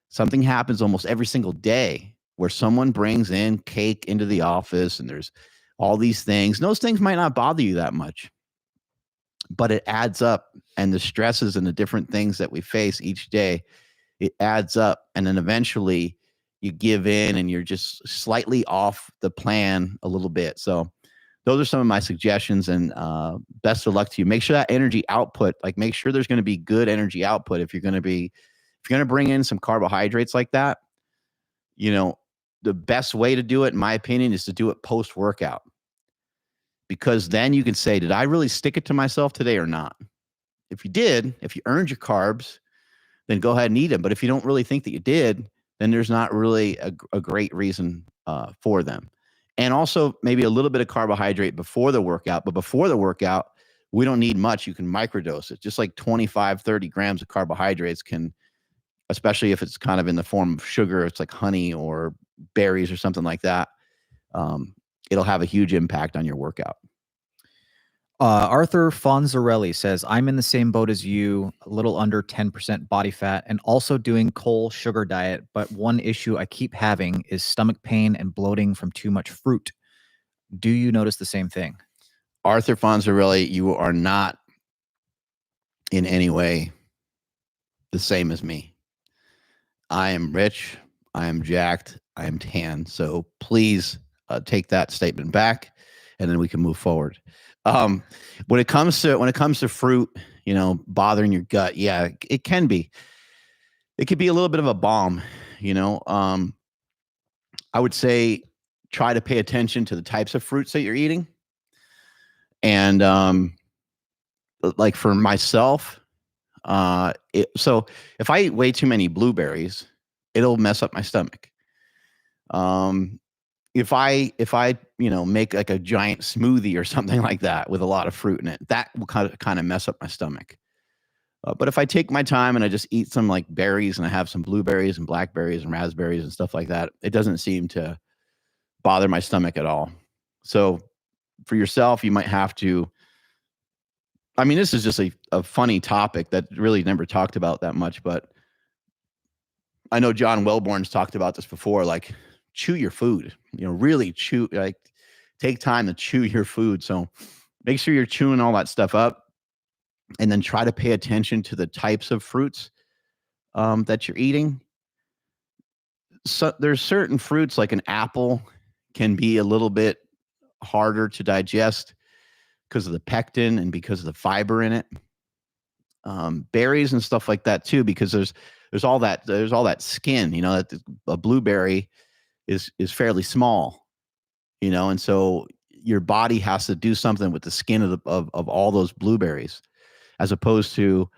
Something happens almost every single day where someone brings in cake into the office, and there's all these things. And those things might not bother you that much. but it adds up, and the stresses and the different things that we face each day, it adds up, and then eventually you give in and you're just slightly off the plan a little bit. So those are some of my suggestions, and best of luck to you. Make sure that energy output, like make sure there's going to be good energy output. If you're going to bring in some carbohydrates like that, the best way to do it, in my opinion, is to do it post-workout, because then you can say, did I really stick it to myself today or not? If you did, if you earned your carbs, then go ahead and eat them. But if you don't really think that you did, then there's not really a great reason for them. And also maybe a little bit of carbohydrate before the workout. But before the workout, we don't need much. You can microdose it. Just like 25, 30 grams of carbohydrates can, especially if it's kind of in the form of sugar, it's like honey or berries or something like that. It'll have a huge impact on your workout. Arthur Fonzarelli says, I'm in the same boat as you, a little under 10% body fat, and also doing coal sugar diet. But one issue I keep having is stomach pain and bloating from too much fruit. Do you notice the same thing? Arthur Fonzarelli, you are not in any way the same as me. I am rich. I am jacked. I am tan. So please take that statement back, and then we can move forward. When it comes to fruit, bothering your gut, yeah, it can be. It could be a little bit of a bomb, I would say try to pay attention to the types of fruits that you're eating. And like for myself, so if I eat way too many blueberries, it'll mess up my stomach. If I make like a giant smoothie or something like that with a lot of fruit in it, that will kind of mess up my stomach. But if I take my time and I just eat some like berries, and I have some blueberries and blackberries and raspberries and stuff like that, it doesn't seem to bother my stomach at all. So for yourself, you might have to, this is just a funny topic that really never talked about that much, but I know John Welborn's talked about this before, like chew your food, really chew, like take time to chew your food. So make sure you're chewing all that stuff up, and then try to pay attention to the types of fruits that you're eating. So there's certain fruits, like an apple can be a little bit harder to digest because of the pectin and because of the fiber in it. Berries and stuff like that too, because there's all that skin, that a blueberry is fairly small, and so your body has to do something with the skin of all those blueberries, as opposed to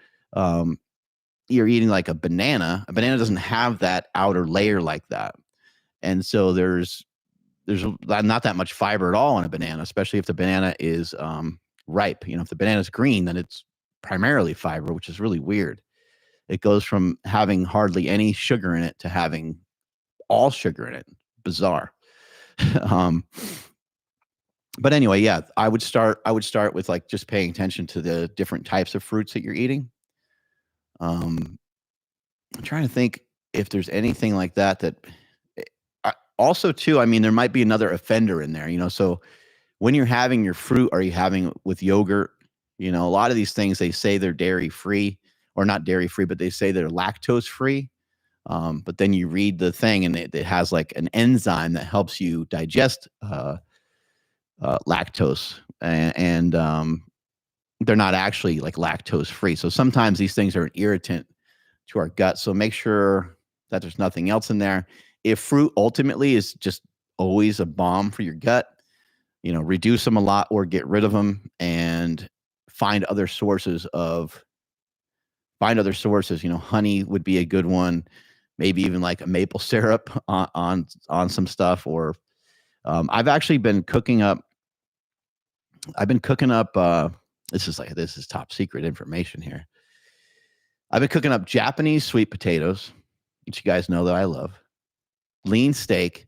you're eating like a banana. A banana doesn't have that outer layer like that, and so there's not that much fiber at all in a banana, especially if the banana is ripe. If the banana is green, then it's primarily fiber, which is really weird. It goes from having hardly any sugar in it to having all sugar in it. Bizarre. But anyway, yeah, I would start with like just paying attention to the different types of fruits that you're eating. I'm trying to think if there's anything like that also too, there might be another offender in there, so when you're having your fruit, are you having it with yogurt? A lot of these things, they say they're dairy free, or not dairy free, but they say they're lactose free. But then you read the thing, and it has like an enzyme that helps you digest lactose, and they're not actually like lactose free. So sometimes these things are an irritant to our gut. So make sure that there's nothing else in there. If fruit ultimately is just always a bomb for your gut, reduce them a lot or get rid of them, and find other sources. Honey would be a good one. Maybe even like a maple syrup on some stuff. Or I've actually been cooking up. This is top secret information here. I've been cooking up Japanese sweet potatoes, which you guys know that I love, lean steak,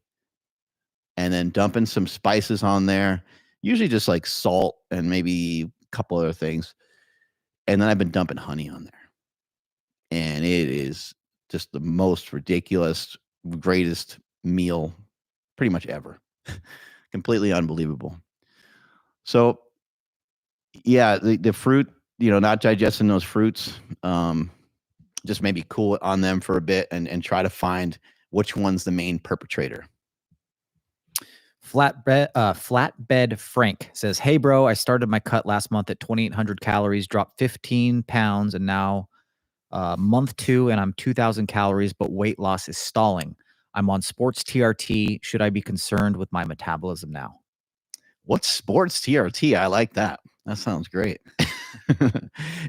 and then dumping some spices on there, usually just like salt and maybe a couple other things. And then I've been dumping honey on there. And it is just the most ridiculous, greatest meal pretty much ever. Completely unbelievable. So Yeah, the fruit, not digesting those fruits, just maybe cool it on them for a bit and try to find which one's the main perpetrator. Flatbed Frank says, "Hey bro, I started my cut last month at 2,800 calories, dropped 15 pounds, and now month 2, and I'm 2,000 calories, but weight loss is stalling. I'm on sports TRT. Should I be concerned with my metabolism now?" What's sports TRT? I like that. That sounds great.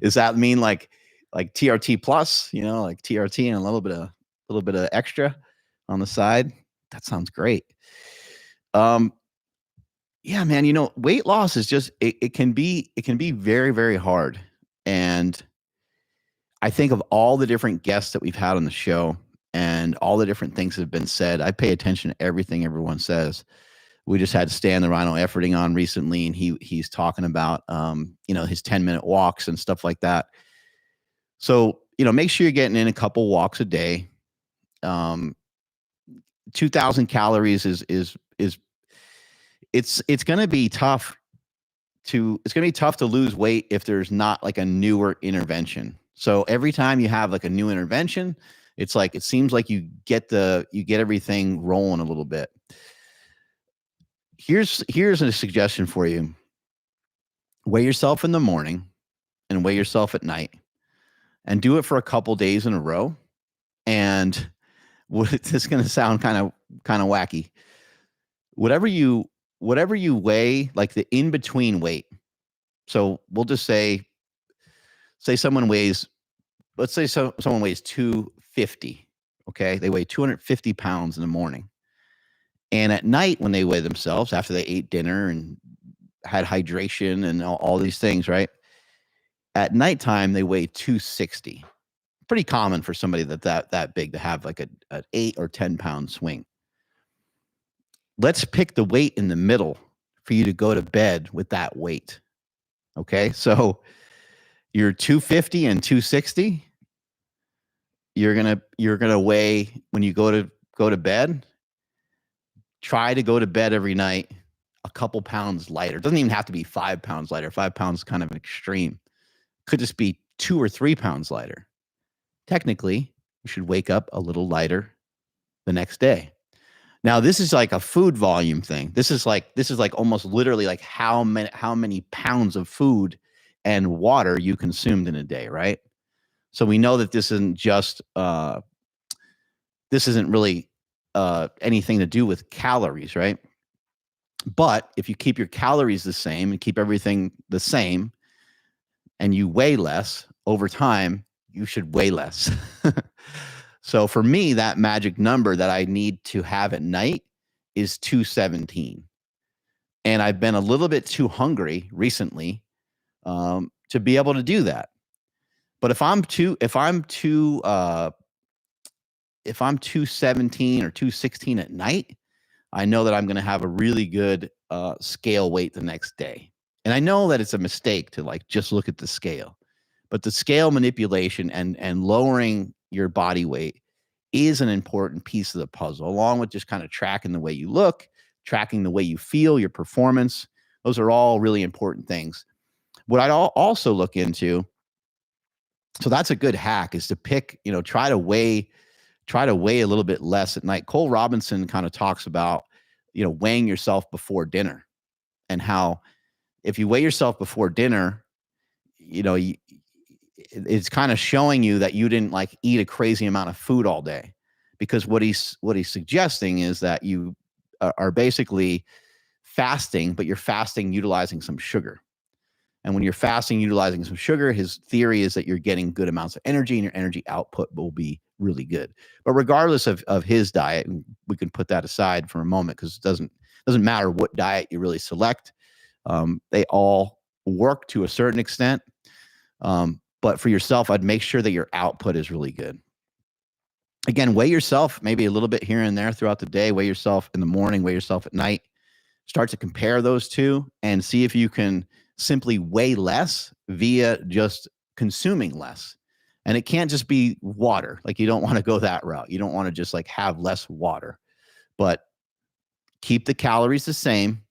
Does that mean like TRT plus, like TRT and a little bit of extra on the side? That sounds great. Yeah, man, weight loss is just it can be very, very hard. And I think of all the different guests that we've had on the show and all the different things that have been said. I pay attention to everything everyone says. We just had Stan the Rhino Efforting on recently, and he's talking about his 10-minute walks and stuff like that. So, make sure you're getting in a couple walks a day. 2,000 calories is it's going to be tough to lose weight if there's not like a newer intervention. So every time you have like a new intervention, it's like it seems like you get everything rolling a little bit. Here's a suggestion for you. Weigh yourself in the morning and weigh yourself at night, and do it for a couple days in a row. And this is going to sound kind of wacky. Whatever you weigh, like the in between weight. So we'll just say someone weighs, let's say someone weighs 250. Okay, they weigh 250 pounds in the morning, and at night when they weigh themselves after they ate dinner and had hydration and all these things, right? At nighttime they weigh 260. Pretty common for somebody that big to have like an 8 or 10 pound swing. Let's pick the weight in the middle for you to go to bed with that weight. Okay, so you're 250 and 260. You're gonna weigh when you go to bed. Try to go to bed every night a couple pounds lighter. It doesn't even have to be 5 pounds lighter. 5 pounds is kind of an extreme. Could just be 2 or 3 pounds lighter. Technically, you should wake up a little lighter the next day. Now, this is like a food volume thing. This is like almost literally like how many pounds of food and water you consumed in a day, right? So we know that this isn't just this isn't really anything to do with calories, right? But if you keep your calories the same and keep everything the same, and you weigh less over time, you should weigh less. So for me, that magic number that I need to have at night is 217. And I've been a little bit too hungry recently to be able to do that. But if I'm 217 or 216 at night, I know that I'm going to have a really good scale weight the next day. And I know that it's a mistake to like just look at the scale, but the scale manipulation and lowering your body weight is an important piece of the puzzle, along with just kind of tracking the way you look, tracking the way you feel, your performance. Those are all really important things. What I'd also look into, so that's a good hack, is to pick, try to weigh a little bit less at night. Cole Robinson kind of talks about, weighing yourself before dinner, and how if you weigh yourself before dinner, it's kind of showing you that you didn't like eat a crazy amount of food all day, because what he's suggesting is that you are basically fasting, but you're fasting utilizing some sugar. And when you're fasting utilizing some sugar, his theory is that you're getting good amounts of energy and your energy output will be really good. But regardless of his diet, and we can put that aside for a moment because it doesn't matter what diet you really select. They all work to a certain extent. But for yourself, I'd make sure that your output is really good. Again, weigh yourself maybe a little bit here and there throughout the day. Weigh yourself in the morning, weigh yourself at night. Start to compare those two and see if you can simply weigh less via just consuming less. And it can't just be water. Like, you don't want to go that route. You don't want to just like have less water, but keep the calories the same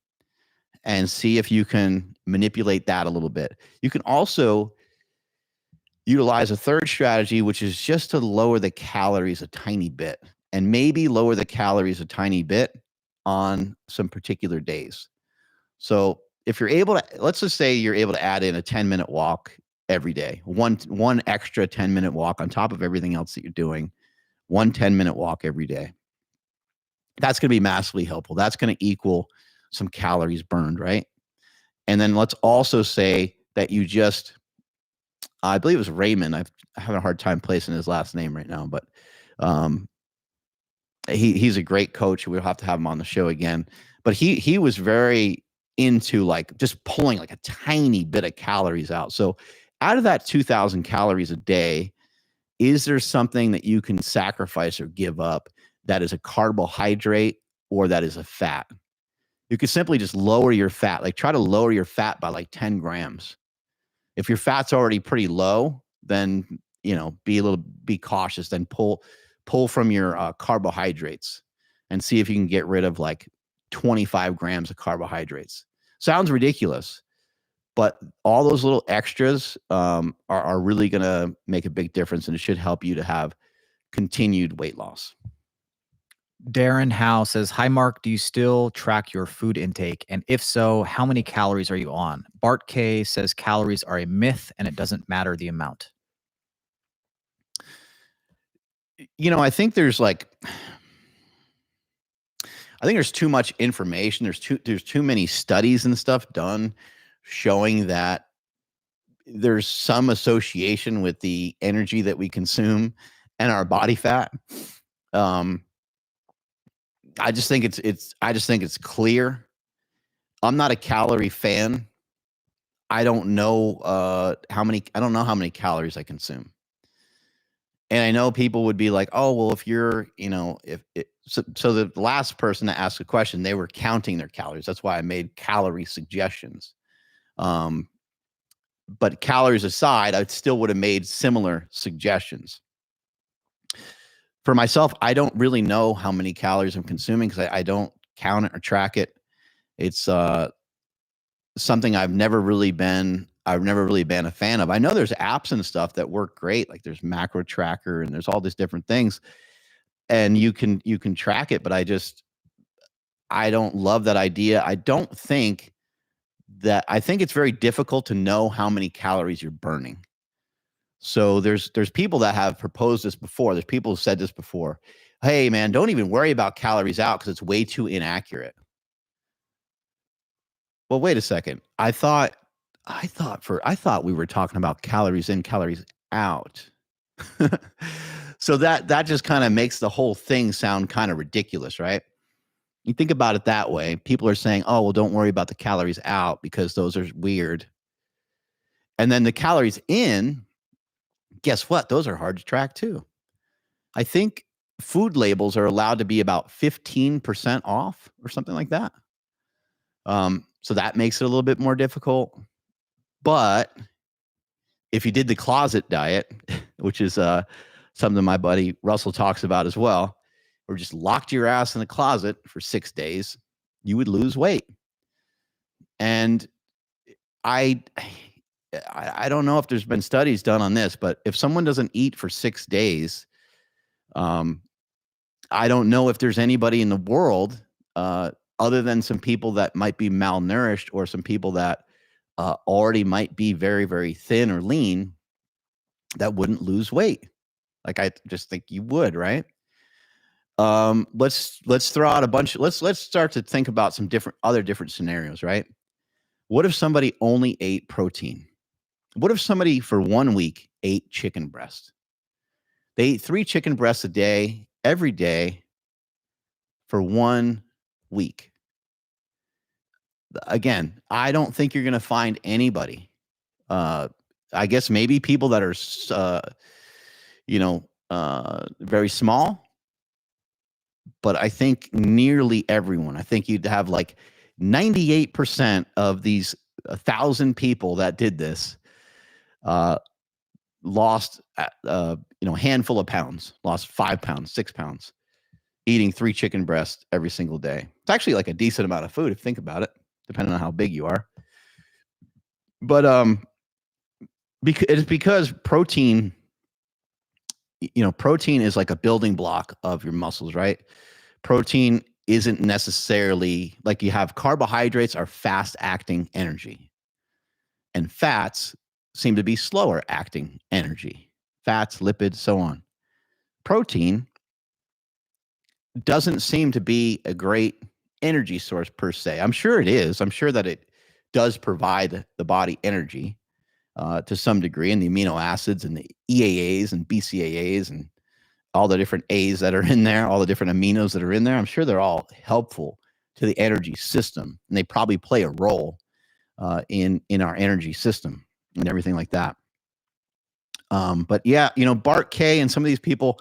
and see if you can manipulate that a little bit. You can also utilize a third strategy, which is just to lower the calories a tiny bit, and maybe lower the calories a tiny bit on some particular days. So if you're able to, let's just say you're able to add in a 10-minute walk every day, one extra 10-minute walk on top of everything else that you're doing, 10-minute walk every day. That's going to be massively helpful. That's going to equal some calories burned, right? And then let's also say that you just, I believe it was Raymond. I'm having a hard time placing his last name right now, but he's a great coach. We'll have to have him on the show again. But he was very into like just pulling like a tiny bit of calories out. So out of that 2,000 calories a day, is there something that you can sacrifice or give up that is a carbohydrate or that is a fat? You could simply just lower your fat, like try to lower your fat by like 10 grams. If your fat's already pretty low, then, be cautious, then pull from your carbohydrates and see if you can get rid of like 25 grams of carbohydrates. Sounds ridiculous, but all those little extras are really going to make a big difference, and it should help you to have continued weight loss. Darren Howe says, hi, Mark, do you still track your food intake? And if so, how many calories are you on? Bart K says calories are a myth and it doesn't matter the amount. I think there's too much information. There's too many studies and stuff done showing that there's some association with the energy that we consume and our body fat. I just think it's clear. I'm not a calorie fan. I don't know how many calories I consume. And I know people would be like, oh, well, if you're, so the last person to ask a question, they were counting their calories. That's why I made calorie suggestions. But calories aside, I still would have made similar suggestions. For myself, I don't really know how many calories I'm consuming because I don't count it or track it. It's something I've never really been a fan of. I know there's apps and stuff that work great, like there's Macro Tracker and there's all these different things, and you can track it. But I don't love that idea. I think it's very difficult to know how many calories you're burning. So there's people that have proposed this before. There's people who said this before. Hey, man, don't even worry about calories out because it's way too inaccurate. Well, wait a second. I thought we were talking about calories in, calories out. So that just kind of makes the whole thing sound kind of ridiculous, right? You think about it that way. People are saying, oh, well, don't worry about the calories out because those are weird. And then the calories in, guess what? Those are hard to track too. I think food labels are allowed to be about 15% off or something like that. So that makes it a little bit more difficult. But if you did the closet diet, which is something my buddy Russell talks about as well, or just locked your ass in the closet for 6 days, you would lose weight. And I don't know if there's been studies done on this, but if someone doesn't eat for 6 days, I don't know if there's anybody in the world other than some people that might be malnourished or some people that already might be very, very thin or lean that wouldn't lose weight. Like, I just think you would, right? Let's throw out a bunch. Let's start to think about some different scenarios, right? What if somebody only ate protein? What if somebody for 1 week ate chicken breast? They ate 3 chicken breasts a day, every day, for 1 week. Again, I don't think you're going to find anybody. I guess maybe people that are, very small. But I think nearly everyone, I think you'd have like 98% of these 1,000 people that did this lost, a handful of pounds, lost 5 pounds, 6 pounds, eating 3 chicken breasts every single day. It's actually like a decent amount of food if you think about it. depending on how big you are. But it's because protein, protein is like a building block of your muscles, right? Protein isn't necessarily like you have carbohydrates are fast acting energy, and fats seem to be slower acting energy. Fats, lipids, so on. Protein doesn't seem to be a great energy source per se. I'm sure it is. I'm sure that it does provide the body energy to some degree, and the amino acids and the EAAs and BCAAs and all the different A's that are in there, all the different aminos that are in there. I'm sure they're all helpful to the energy system, and they probably play a role in our energy system and everything like that. But yeah, Bart K and some of these people,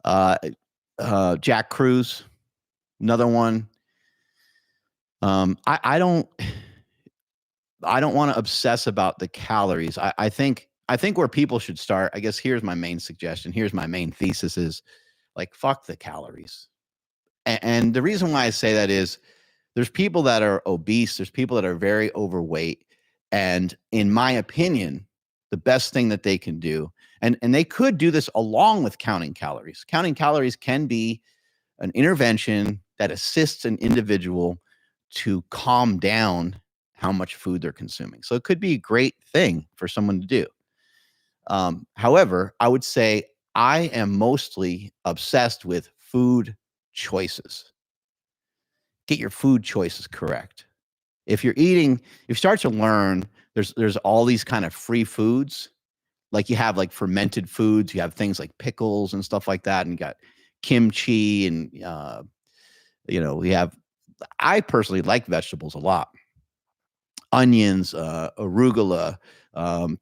Jack Cruz, another one. I don't want to obsess about the calories. I think where people should start, I guess here's my main suggestion. Here's my main thesis is like, fuck the calories. And the reason why I say that is there's people that are obese. There's people that are very overweight. And in my opinion, the best thing that they can do, and they could do this along with counting calories. Counting calories can be an intervention that assists an individual to calm down how much food they're consuming. So it could be a great thing for someone to do. However, I would say I am mostly obsessed with food choices. Get your food choices correct. If you start to learn, there's all these kind of free foods. Like you have like fermented foods, you have things like pickles and stuff like that, and you got kimchi and I personally like vegetables a lot. Onions, arugula,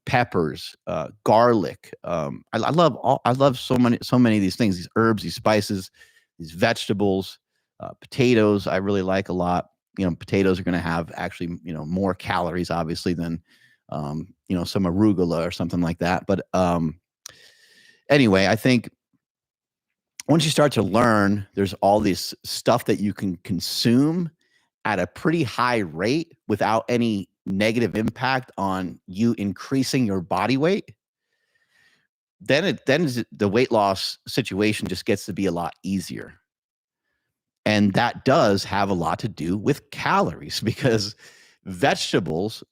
peppers, garlic. I love so many of these things, these herbs, these spices, these vegetables, potatoes. I really like a lot. Potatoes are going to have actually, more calories obviously than, some arugula or something like that. But anyway, I think once you start to learn, there's all this stuff that you can consume at a pretty high rate without any negative impact on you increasing your body weight. Then the weight loss situation just gets to be a lot easier. And that does have a lot to do with calories, because vegetables,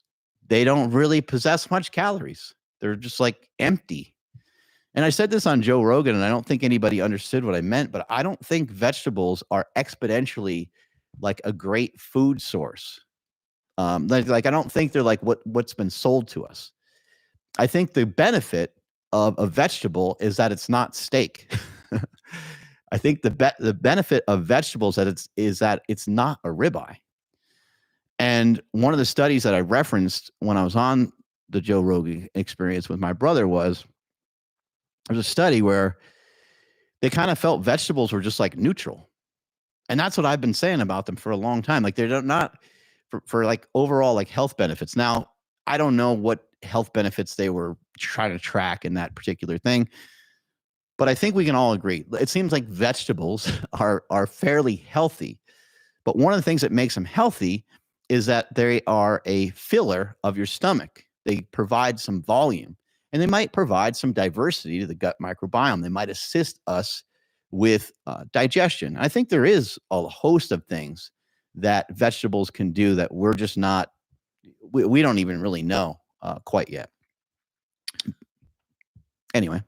they don't really possess much calories. They're just like empty. And I said this on Joe Rogan, and I don't think anybody understood what I meant, but I don't think vegetables are exponentially like a great food source. Like I don't think they're like what's been sold to us. I think the benefit of a vegetable is that it's not steak. I think the benefit of vegetables is that it's not a ribeye. And one of the studies that I referenced when I was on the Joe Rogan experience with my brother was there's a study where they kind of felt vegetables were just like neutral. And that's what I've been saying about them for a long time. Like they're not for like overall like health benefits. Now, I don't know what health benefits they were trying to track in that particular thing, but I think we can all agree. It seems like vegetables are fairly healthy. But one of the things that makes them healthy is that they are a filler of your stomach. They provide some volume, and they might provide some diversity to the gut microbiome. They might assist us with digestion. I think there is a host of things that vegetables can do that we're just not, we don't even really know quite yet. Anyway.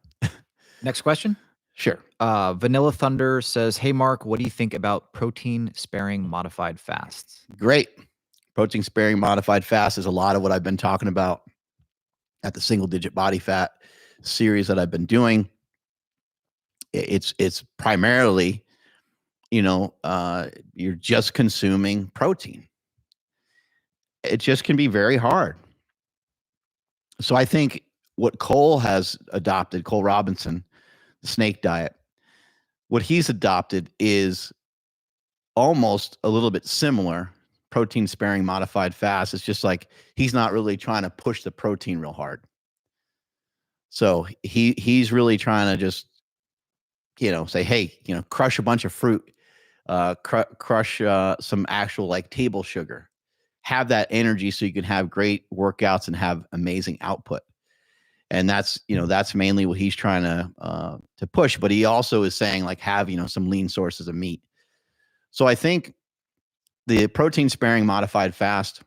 Next question. Sure. Vanilla Thunder says, hey, Mark, what do you think about protein sparing modified fasts? Great. Protein sparing modified fast is a lot of what I've been talking about at the single digit body fat series that I've been doing. It's primarily, you're just consuming protein. It just can be very hard. So I think what Cole has adopted, Cole Robinson, the snake diet, what he's adopted is almost a little bit similar. Protein sparing modified fast. It's just like he's not really trying to push the protein real hard. So he's really trying to just, say, hey, crush a bunch of fruit, crush some actual like table sugar, have that energy so you can have great workouts and have amazing output. And that's, that's mainly what he's trying to push. But he also is saying, like, have, some lean sources of meat. So I think the protein sparing modified fast,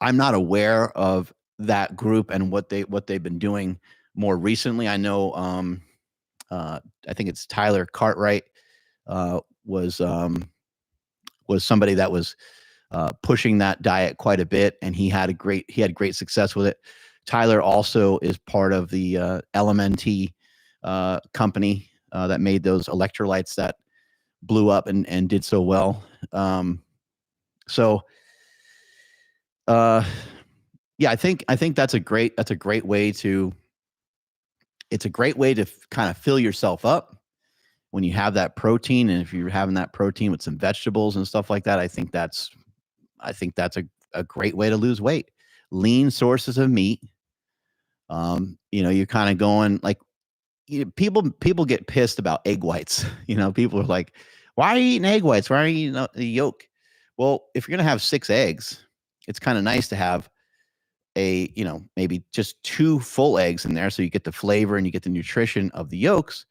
I'm not aware of that group and what they've been doing more recently. I know, I think it's Tyler Cartwright was somebody that was pushing that diet quite a bit, and he had great success with it. Tyler also is part of the LMNT company that made those electrolytes that blew up and did so well. Yeah, I think that's a great way to kind of fill yourself up when you have that protein. And if you're having that protein with some vegetables and stuff like that, I think that's a great way to lose weight. Lean sources of meat. You're kind of going like, people get pissed about egg whites. People are like, why are you eating egg whites? Why are you eating the yolk? Well, if you're going to have 6 eggs, it's kind of nice to have maybe just 2 full eggs in there, so you get the flavor and you get the nutrition of the yolks.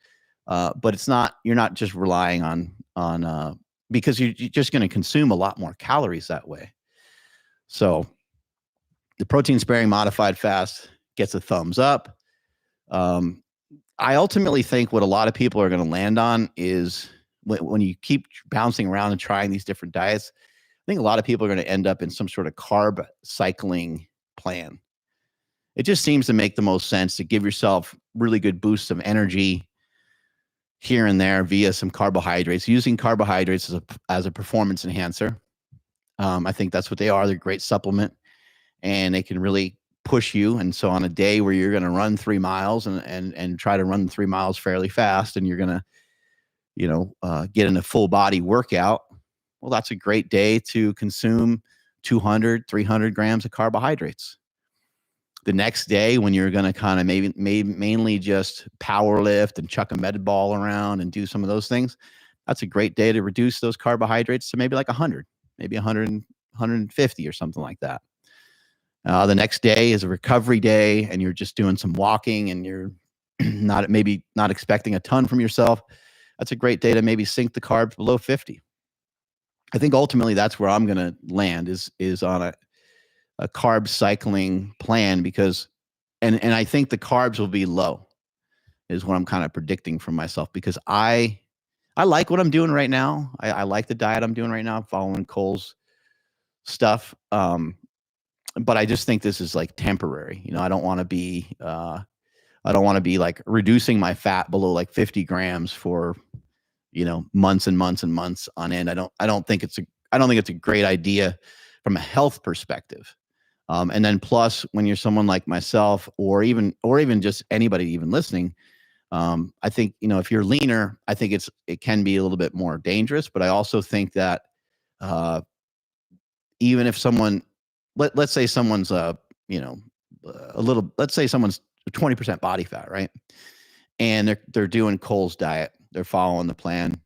But you're not just relying on because you're just going to consume a lot more calories that way. So the protein sparing modified fast gets a thumbs up. I ultimately think what a lot of people are going to land on is when you keep bouncing around and trying these different diets, I think a lot of people are going to end up in some sort of carb cycling plan. It just seems to make the most sense to give yourself really good boosts of energy here and there via some carbohydrates, using carbohydrates as a performance enhancer. I think that's what they are. They're a great supplement, and they can really push you. And so on a day where you're going to run 3 miles and try to run 3 miles fairly fast, and you're going to, get in a full body workout, well, that's a great day to consume 200, 300 grams of carbohydrates. The next day, when you're going to kind of mainly just power lift and chuck a med ball around and do some of those things, that's a great day to reduce those carbohydrates to maybe like 100, maybe 100, 150 or something like that. The next day is a recovery day, and you're just doing some walking, and you're not expecting a ton from yourself. That's a great day to maybe sink the carbs below 50. I think ultimately that's where I'm going to land is on a carb cycling plan, because, and I think the carbs will be low is what I'm kind of predicting for myself, because I like what I'm doing right now. I like the diet I'm doing right now. I'm following Cole's stuff. But I just think this is like temporary. I don't want to be like reducing my fat below like 50 grams for, months and months and months on end. I don't think it's a great idea from a health perspective. And then plus, when you're someone like myself, or even just anybody even listening, I think, if you're leaner, I think it can be a little bit more dangerous. But I also think that even if someone, let's say someone's let's say someone's 20% body fat, right? And they're doing Cole's diet, they're following the plan,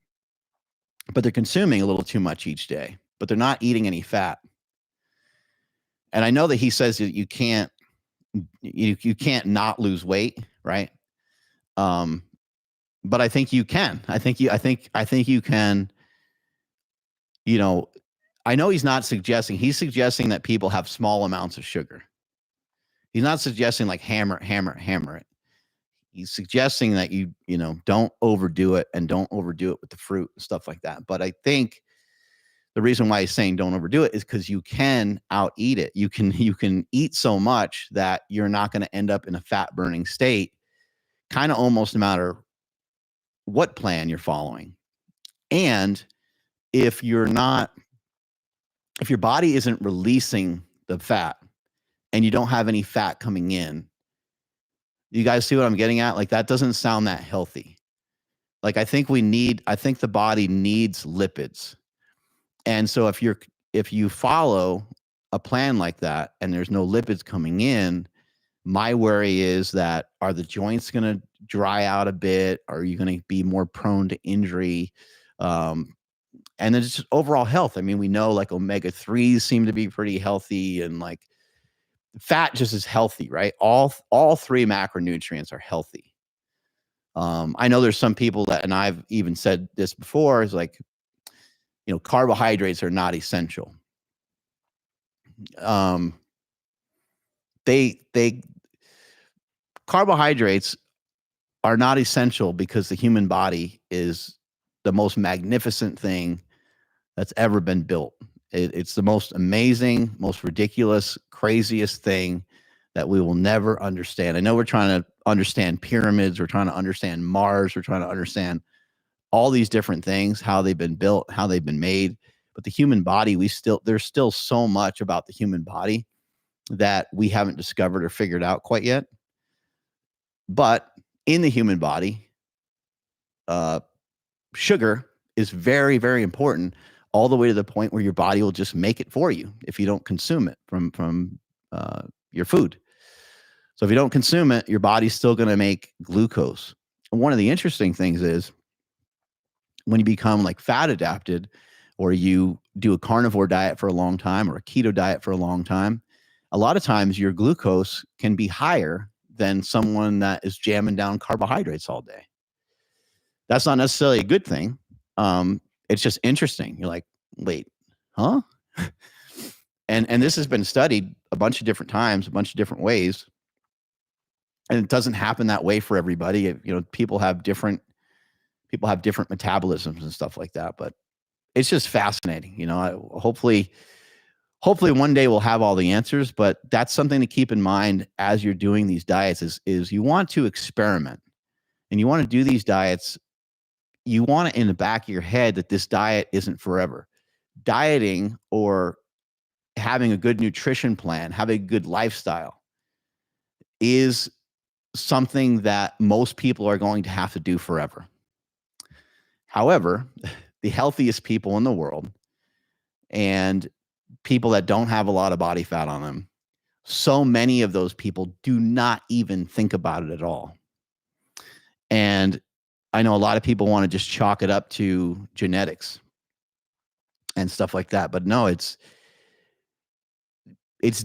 but they're consuming a little too much each day, but they're not eating any fat. And I know that he says that you can't not lose weight, right? But I think you can. I think you can. I know he's suggesting that people have small amounts of sugar. He's not suggesting like hammer it. He's suggesting that you don't overdo it, and don't overdo it with the fruit and stuff like that. But I think the reason why he's saying don't overdo it is because you can out eat it. You can eat so much that you're not going to end up in a fat burning state, kind of almost no matter what plan you're following. And if your body isn't releasing the fat and you don't have any fat coming in, you guys see what I'm getting at? Like, that doesn't sound that healthy. Like, I think the body needs lipids. And so if you follow a plan like that and there's no lipids coming in, my worry is that, are the joints going to dry out a bit? Are you going to be more prone to injury? then just overall health. I mean, we know like omega-3s seem to be pretty healthy, and like fat just is healthy, right? All 3 macronutrients are healthy. I know there's some people that, and I've even said this before, is like, carbohydrates are not essential. Carbohydrates are not essential because the human body is the most magnificent thing that's ever been built. It's the most amazing, most ridiculous, craziest thing that we will never understand. I know we're trying to understand pyramids, we're trying to understand Mars, we're trying to understand all these different things, how they've been built, how they've been made. But the human body, there's still so much about the human body that we haven't discovered or figured out quite yet. But in the human body, sugar is very, very important, all the way to the point where your body will just make it for you if you don't consume it from your food. So if you don't consume it, your body's still going to make glucose. And one of the interesting things is when you become like fat adapted, or you do a carnivore diet for a long time or a keto diet for a long time, a lot of times your glucose can be higher than someone that is jamming down carbohydrates all day. That's not necessarily a good thing. It's just interesting. You're like, wait, huh? And this has been studied a bunch of different times, a bunch of different ways. And it doesn't happen that way for everybody. People have different metabolisms and stuff like that, but it's just fascinating. Hopefully one day we'll have all the answers, but that's something to keep in mind as you're doing these diets is you want to experiment, and you want to do these diets. You want it in the back of your head that this diet isn't forever. Dieting or having a good nutrition plan, having a good lifestyle is something that most people are going to have to do forever. However, the healthiest people in the world and people that don't have a lot of body fat on them, so many of those people do not even think about it at all. And I know a lot of people want to just chalk it up to genetics and stuff like that, but no, it's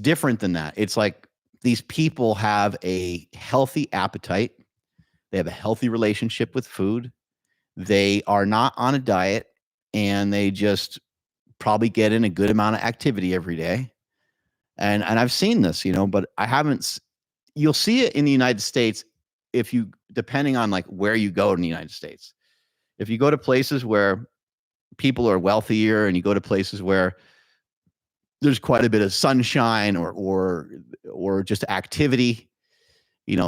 different than that. It's like these people have a healthy appetite. They have a healthy relationship with food. They are not on a diet, and they just probably get in a good amount of activity every day. And I've seen this, but I haven't. You'll see it in the United States depending on like where you go in the United States. If you go to places where people are wealthier, and you go to places where there's quite a bit of sunshine or just activity,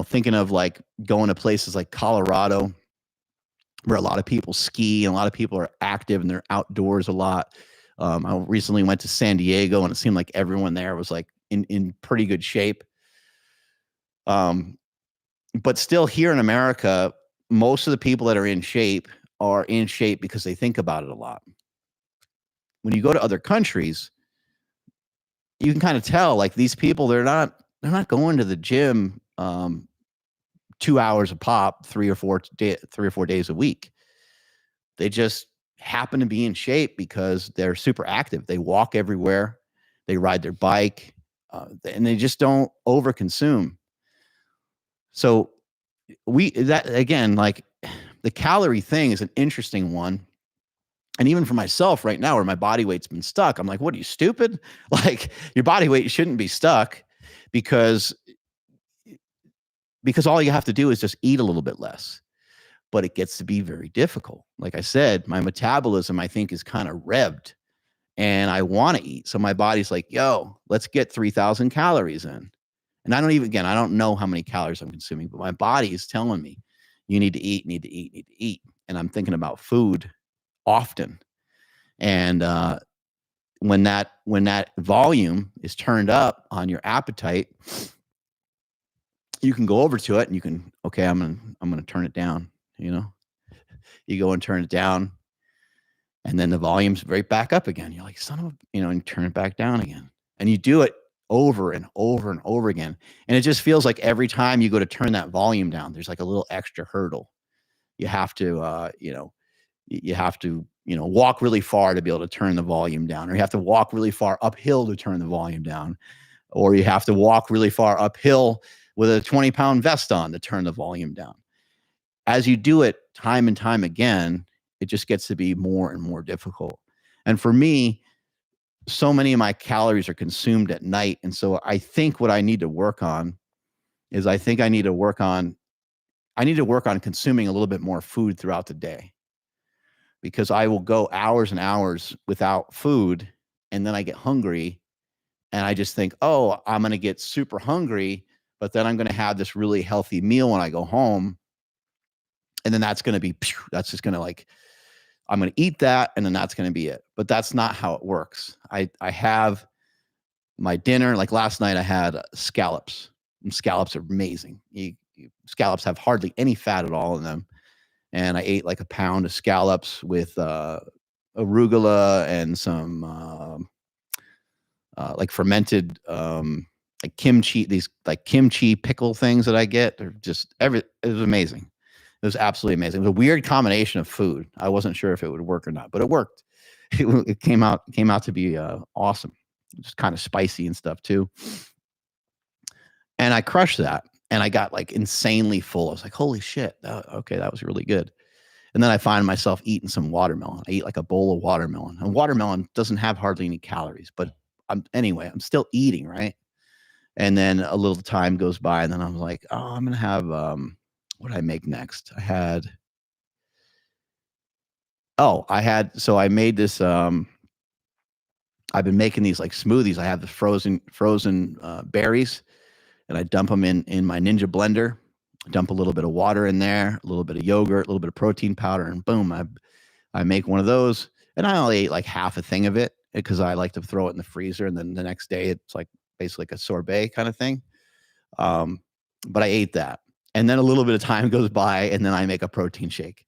thinking of like going to places like Colorado, where a lot of people ski and a lot of people are active and they're outdoors a lot. I recently went to San Diego, and it seemed like everyone there was like in pretty good shape. But still, here in America, most of the people that are in shape because they think about it a lot. When you go to other countries, you can kind of tell like these people, they're not going to the gym 2 hours a pop, 3 or 4 days a week. They just happen to be in shape because they're super active. They walk everywhere, they ride their bike, and they just don't overconsume. So again, like the calorie thing is an interesting one. And even for myself right now, where my body weight's been stuck, I'm like, what are you, stupid? Like, your body weight shouldn't be stuck because all you have to do is just eat a little bit less. But it gets to be very difficult. Like I said, my metabolism, I think, is kind of revved, and I want to eat. So my body's like, yo, let's get 3,000 calories in. And I don't know how many calories I'm consuming, but my body is telling me, you need to eat, need to eat, need to eat. And I'm thinking about food often. And when that volume is turned up on your appetite, you can go over to it and you can, okay, I'm gonna turn it down. You go and turn it down, and then the volume's right back up again. You're like, son of a, and turn it back down again. And you do it over and over and over again. And it just feels like every time you go to turn that volume down, there's like a little extra hurdle. You have to, walk really far to be able to turn the volume down, or you have to walk really far uphill to turn the volume down, or you have to walk really far uphill with a 20-pound vest on to turn the volume down. As you do it time and time again, it just gets to be more and more difficult. And for me, so many of my calories are consumed at night. And so I think what I need to work on is I need to work on consuming a little bit more food throughout the day, because I will go hours and hours without food, and then I get hungry and I just think, oh, I'm going to get super hungry, but then I'm going to have this really healthy meal when I go home. And then that's going to be, that's just going to I'm going to eat that, and then that's going to be it. But that's not how it works. I have my dinner. Like last night I had scallops, and scallops are amazing. Scallops have hardly any fat at all in them. And I ate like a pound of scallops with arugula and some like fermented like kimchi, these like kimchi pickle things that I get. They're just it was amazing. It was absolutely amazing. It was a weird combination of food. I wasn't sure if it would work or not, but it worked. It came out to be awesome. Just kind of spicy and stuff too. And I crushed that, and I got like insanely full. I was like, holy shit. Okay, that was really good. And then I find myself eating some watermelon. I eat like a bowl of watermelon. And watermelon doesn't have hardly any calories, but I'm still eating, right? And then a little time goes by, and then I'm like, oh, I'm going to have, what did I make next? So I made this, I've been making these like smoothies. I have the frozen berries, and I dump them in my Ninja blender, dump a little bit of water in there, a little bit of yogurt, a little bit of protein powder, and boom, I make one of those. And I only ate like half a thing of it because I like to throw it in the freezer, and then the next day it's like basically like a sorbet kind of thing. But I ate that. And then a little bit of time goes by, and then I make a protein shake.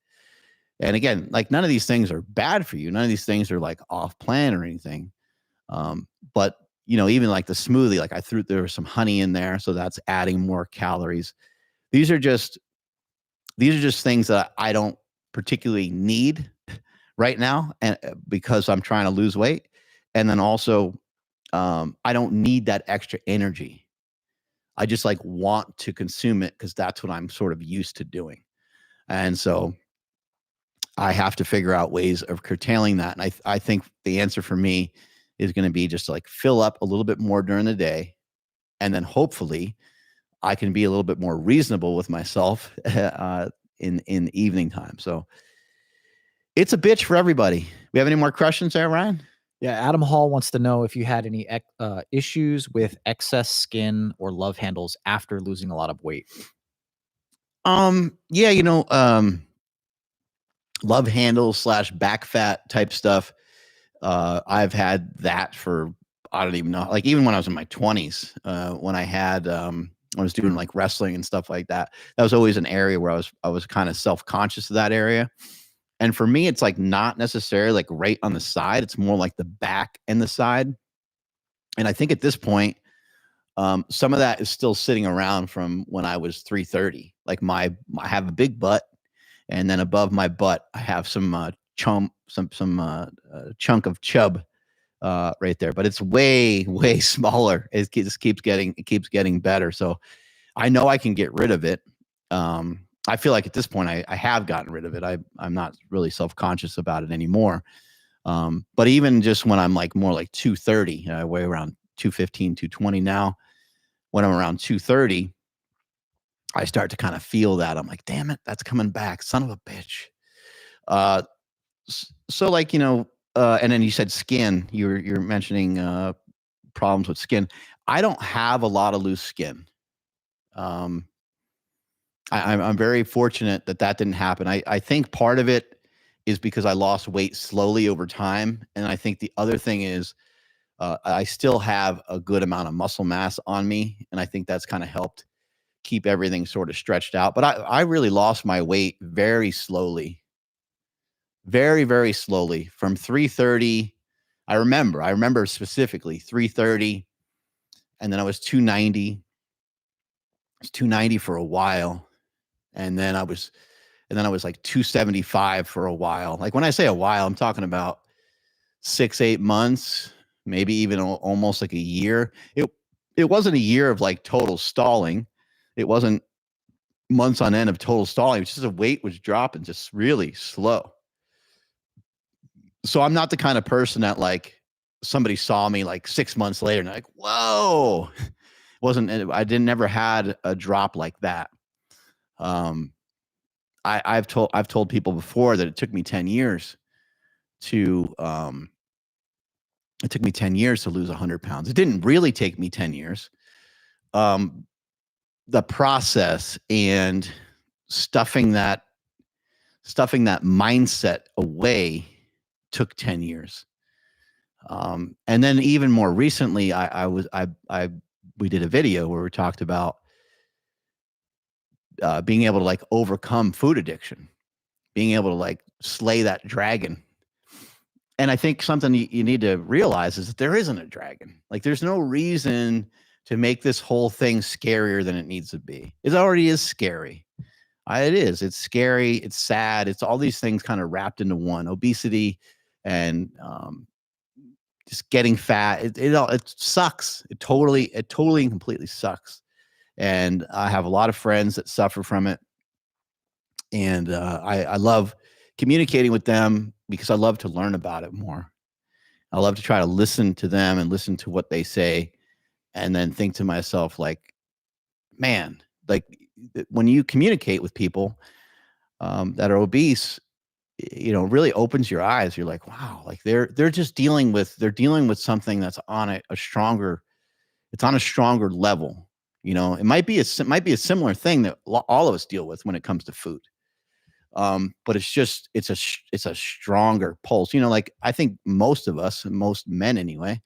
And again, like none of these things are bad for you. None of these things are like off plan or anything. But even like the smoothie, like there was some honey in there, so that's adding more calories. These are just things that I don't particularly need right now, and because I'm trying to lose weight. And then also, I don't need that extra energy. I just like want to consume it because that's what I'm sort of used to doing. And so I have to figure out ways of curtailing that. And I think the answer for me is going to be just to like fill up a little bit more during the day. And then hopefully I can be a little bit more reasonable with myself in the evening time. So it's a bitch for everybody. We have any more questions there, Ryan? Yeah, Adam Hall wants to know if you had any issues with excess skin or love handles after losing a lot of weight. Yeah, love handles / back fat type stuff. I've had that for, I don't even know, like even when I was in my 20s, when I was doing like wrestling and stuff like that, that was always an area where I was kind of self-conscious of that area. And for me, it's like not necessarily like right on the side. It's more like the back and the side. And I think at this point, some of that is still sitting around from when I was 330. Like I have a big butt, and then above my butt, I have some chunk of chub right there. But it's way, way smaller. It just keeps getting better. So I know I can get rid of it. I feel like at this point I have gotten rid of it. I'm not really self-conscious about it anymore. But even just when I'm like more like 230, I weigh around 215, 220 now. When I'm around 230, I start to kind of feel that. I'm like, damn it, that's coming back. Son of a bitch. So like, and then you said skin, you're mentioning problems with skin. I don't have a lot of loose skin. I'm very fortunate that didn't happen. I think part of it is because I lost weight slowly over time. And I think the other thing is I still have a good amount of muscle mass on me. And I think that's kind of helped keep everything sort of stretched out. But I really lost my weight very slowly. Very, very slowly from 330. I remember specifically 330. And then I was 290. I was 290 for a while. And then I was And then I was like 275 for a while. Like when I say a while, I'm talking about 6-8 months, maybe even almost like a year. It wasn't a year of like total stalling. It wasn't months on end of total stalling. It was just the weight was dropping just really slow. So I'm not the kind of person that like somebody saw me like 6 months later and like, whoa. I didn't never had a drop like that. I've told people before that it took me 10 years to lose 100 pounds. It didn't really take me 10 years. The process and stuffing that mindset away took 10 years. And then even more recently, we did a video where we talked about being able to like overcome food addiction, being able to like slay that dragon. And I think something you need to realize is that there isn't a dragon. Like there's no reason to make this whole thing scarier than it needs to be. It already is scary. It is. It's scary. It's sad. It's all these things kind of wrapped into one. Obesity and just getting fat. It sucks. It totally and completely sucks. And I have a lot of friends that suffer from it. And I love communicating with them because I love to learn about it more. I love to try to listen to them and listen to what they say and then think to myself, like, man, like when you communicate with people that are obese, you know, really opens your eyes. You're like, wow, like they're just dealing with something that's on a stronger level. You know, it might be a similar thing that all of us deal with when it comes to food. But it's a stronger pulse. You know, like I think most of us, most men anyway,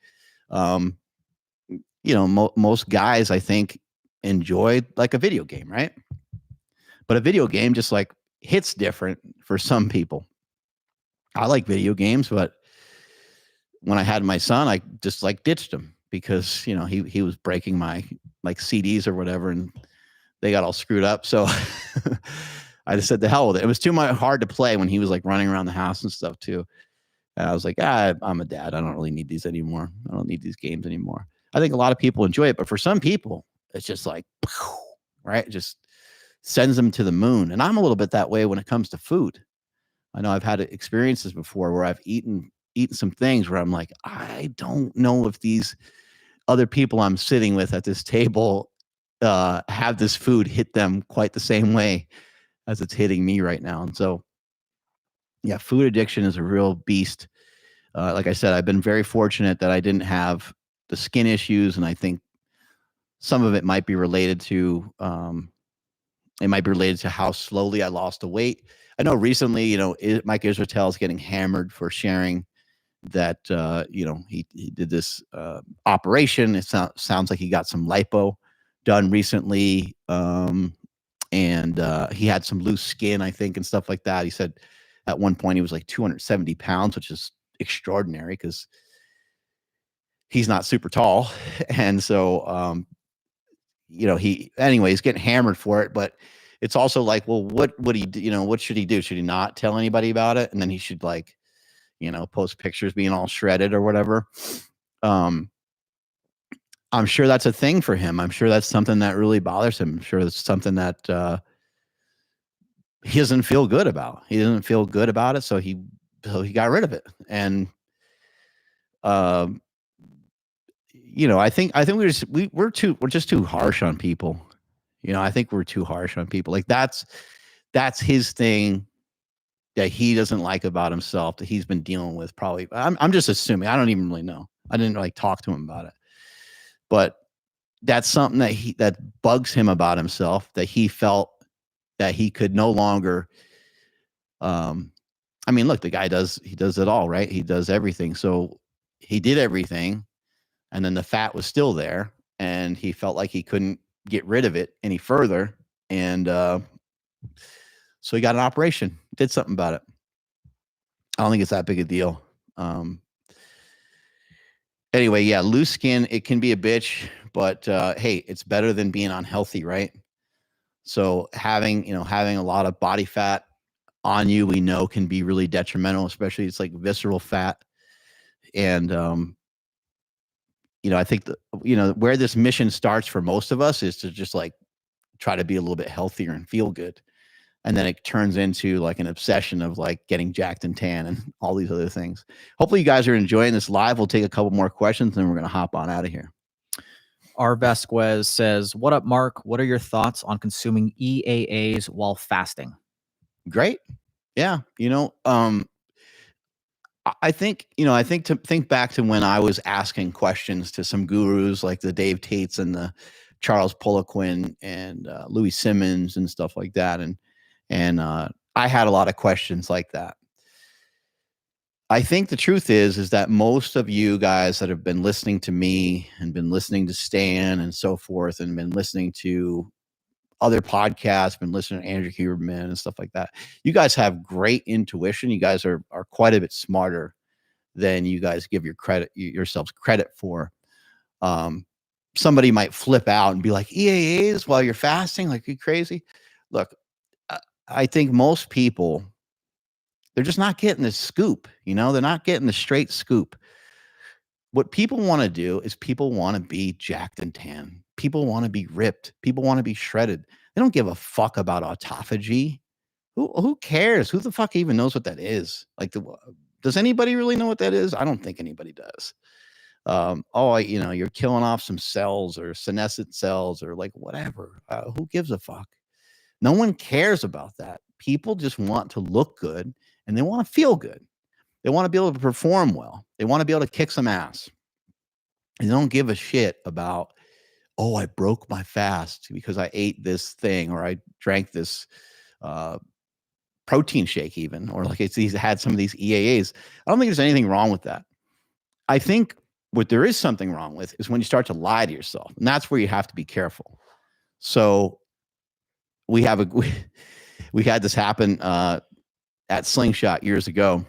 you know, most guys I think enjoy like a video game, right? But a video game just like hits different for some people. I like video games, but when I had my son, I just like ditched him because, you know, he was breaking my like CDs or whatever and they got all screwed up. So I just said the hell with it. It was too hard to play when he was like running around the house and stuff too. And I was like, I'm a dad. I don't really need these anymore. I don't need these games anymore. I think a lot of people enjoy it, but for some people, it's just like, right? It just sends them to the moon. And I'm a little bit that way when it comes to food. I know I've had experiences before where I've eaten some things where I'm like, I don't know if these other people I'm sitting with at this table have this food hit them quite the same way as it's hitting me right now. And so, yeah, food addiction is a real beast. Like I said, I've been very fortunate that I didn't have the skin issues, and I think some of it might be related to how slowly I lost the weight. I know recently, you know, Mike Israetel is getting hammered for sharing that, you know, he did this operation. It sounds like he got some lipo done recently. And he had some loose skin, I think, and stuff like that. He said at one point he was like 270 pounds, which is extraordinary because he's not super tall. And so, you know, he's getting hammered for it, but it's also like, well, what would he do? You know, what should he do? Should he not tell anybody about it? And then he should like, you know, post pictures being all shredded or whatever. I'm sure that's a thing for him. I'm sure that's something that really bothers him. I'm sure it's something that he doesn't feel good about. He doesn't feel good about it, so he got rid of it. And you know, I think we're just too harsh on people. You know, I think we're too harsh on people. Like that's his thing that he doesn't like about himself that he's been dealing with probably. I'm just assuming. I don't even really know. I didn't like talk to him about it. But that's something that bugs him about himself, that he felt that he could no longer I mean, look, the guy does it all, right? He does everything. So he did everything and then the fat was still there and he felt like he couldn't get rid of it any further. And so he got an operation, did something about it. I don't think it's that big a deal. Anyway, yeah, loose skin, it can be a bitch, but hey, it's better than being unhealthy, right? So having a lot of body fat on you, we know can be really detrimental, especially it's like visceral fat. And, I think where this mission starts for most of us is to just like try to be a little bit healthier and feel good. And then it turns into like an obsession of like getting jacked and tan and all these other things. Hopefully you guys are enjoying this live. We'll take a couple more questions and then we're going to hop on out of here. R. Vasquez says, what up, Mark? What are your thoughts on consuming EAAs while fasting? Great. Yeah. I think to think back to when I was asking questions to some gurus like the Dave Tates and the Charles Poliquin and Louis Simmons and stuff like that. And I had a lot of questions like that. I think the truth is that most of you guys that have been listening to me and been listening to Stan and so forth and been listening to other podcasts, been listening to Andrew Huberman and stuff like that, you guys have great intuition. You guys are quite a bit smarter than you guys give yourselves credit for. Somebody might flip out and be like, EAAs while you're fasting, like, you crazy? Look, I think most people, they're just not getting the scoop. They're not getting the straight scoop. What people want to do is people want to be jacked and tan. People want to be ripped. People want to be shredded. They don't give a fuck about autophagy. Who cares? Who the fuck even knows what that is? Like, does anybody really know what that is? I don't think anybody does. You're killing off some cells or senescent cells or like whatever. Who gives a fuck? No one cares about that. People just want to look good and they want to feel good. They want to be able to perform well. They want to be able to kick some ass. And they don't give a shit about, oh, I broke my fast because I ate this thing or I drank this protein shake even, or like he's had some of these EAAs. I don't think there's anything wrong with that. I think what there is something wrong with is when you start to lie to yourself. And that's where you have to be careful. So we had this happen at Slingshot years ago.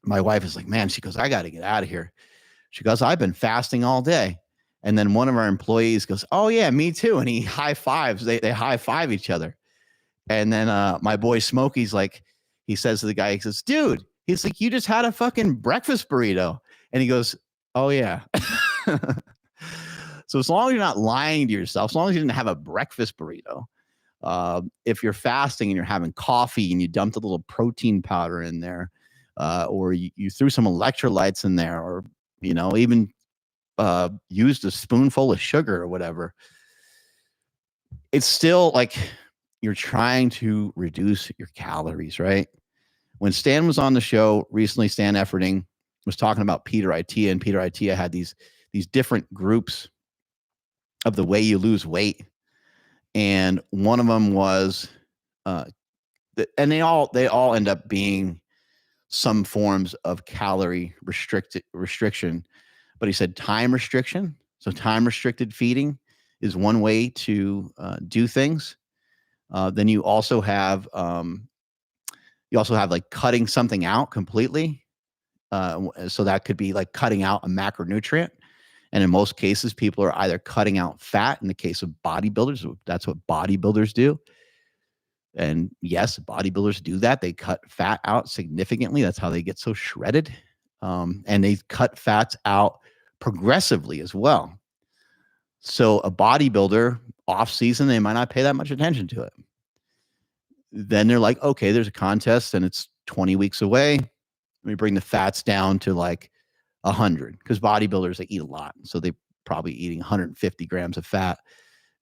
My wife is like, man, she goes, I got to get out of here. She goes, I've been fasting all day. And then one of our employees goes, oh yeah, me too. And he high fives, they high five each other. And then my boy Smokey's like, he says to the guy, he says, dude, he's like, you just had a fucking breakfast burrito. And he goes, oh yeah. So as long as you're not lying to yourself, as long as you didn't have a breakfast burrito, if you're fasting and you're having coffee and you dumped a little protein powder in there, or you threw some electrolytes in there, or, even used a spoonful of sugar or whatever, it's still like you're trying to reduce your calories, right? When Stan was on the show recently, Stan Efferding was talking about Peter Itia, and Peter Itia had these different groups of the way you lose weight. And one of them was, and they all end up being some forms of calorie restriction. But he said time restriction. So time restricted feeding is one way to do things. Then you also have like cutting something out completely. So that could be like cutting out a macronutrient. And in most cases, people are either cutting out fat. In the case of bodybuilders, that's what bodybuilders do. And yes, bodybuilders do that. They cut fat out significantly. That's how they get so shredded. And they cut fats out progressively as well. So a bodybuilder off season, they might not pay that much attention to it. Then they're like, okay, there's a contest and it's 20 weeks away. Let me bring the fats down to like 100, because bodybuilders, they eat a lot. So they're probably eating 150 grams of fat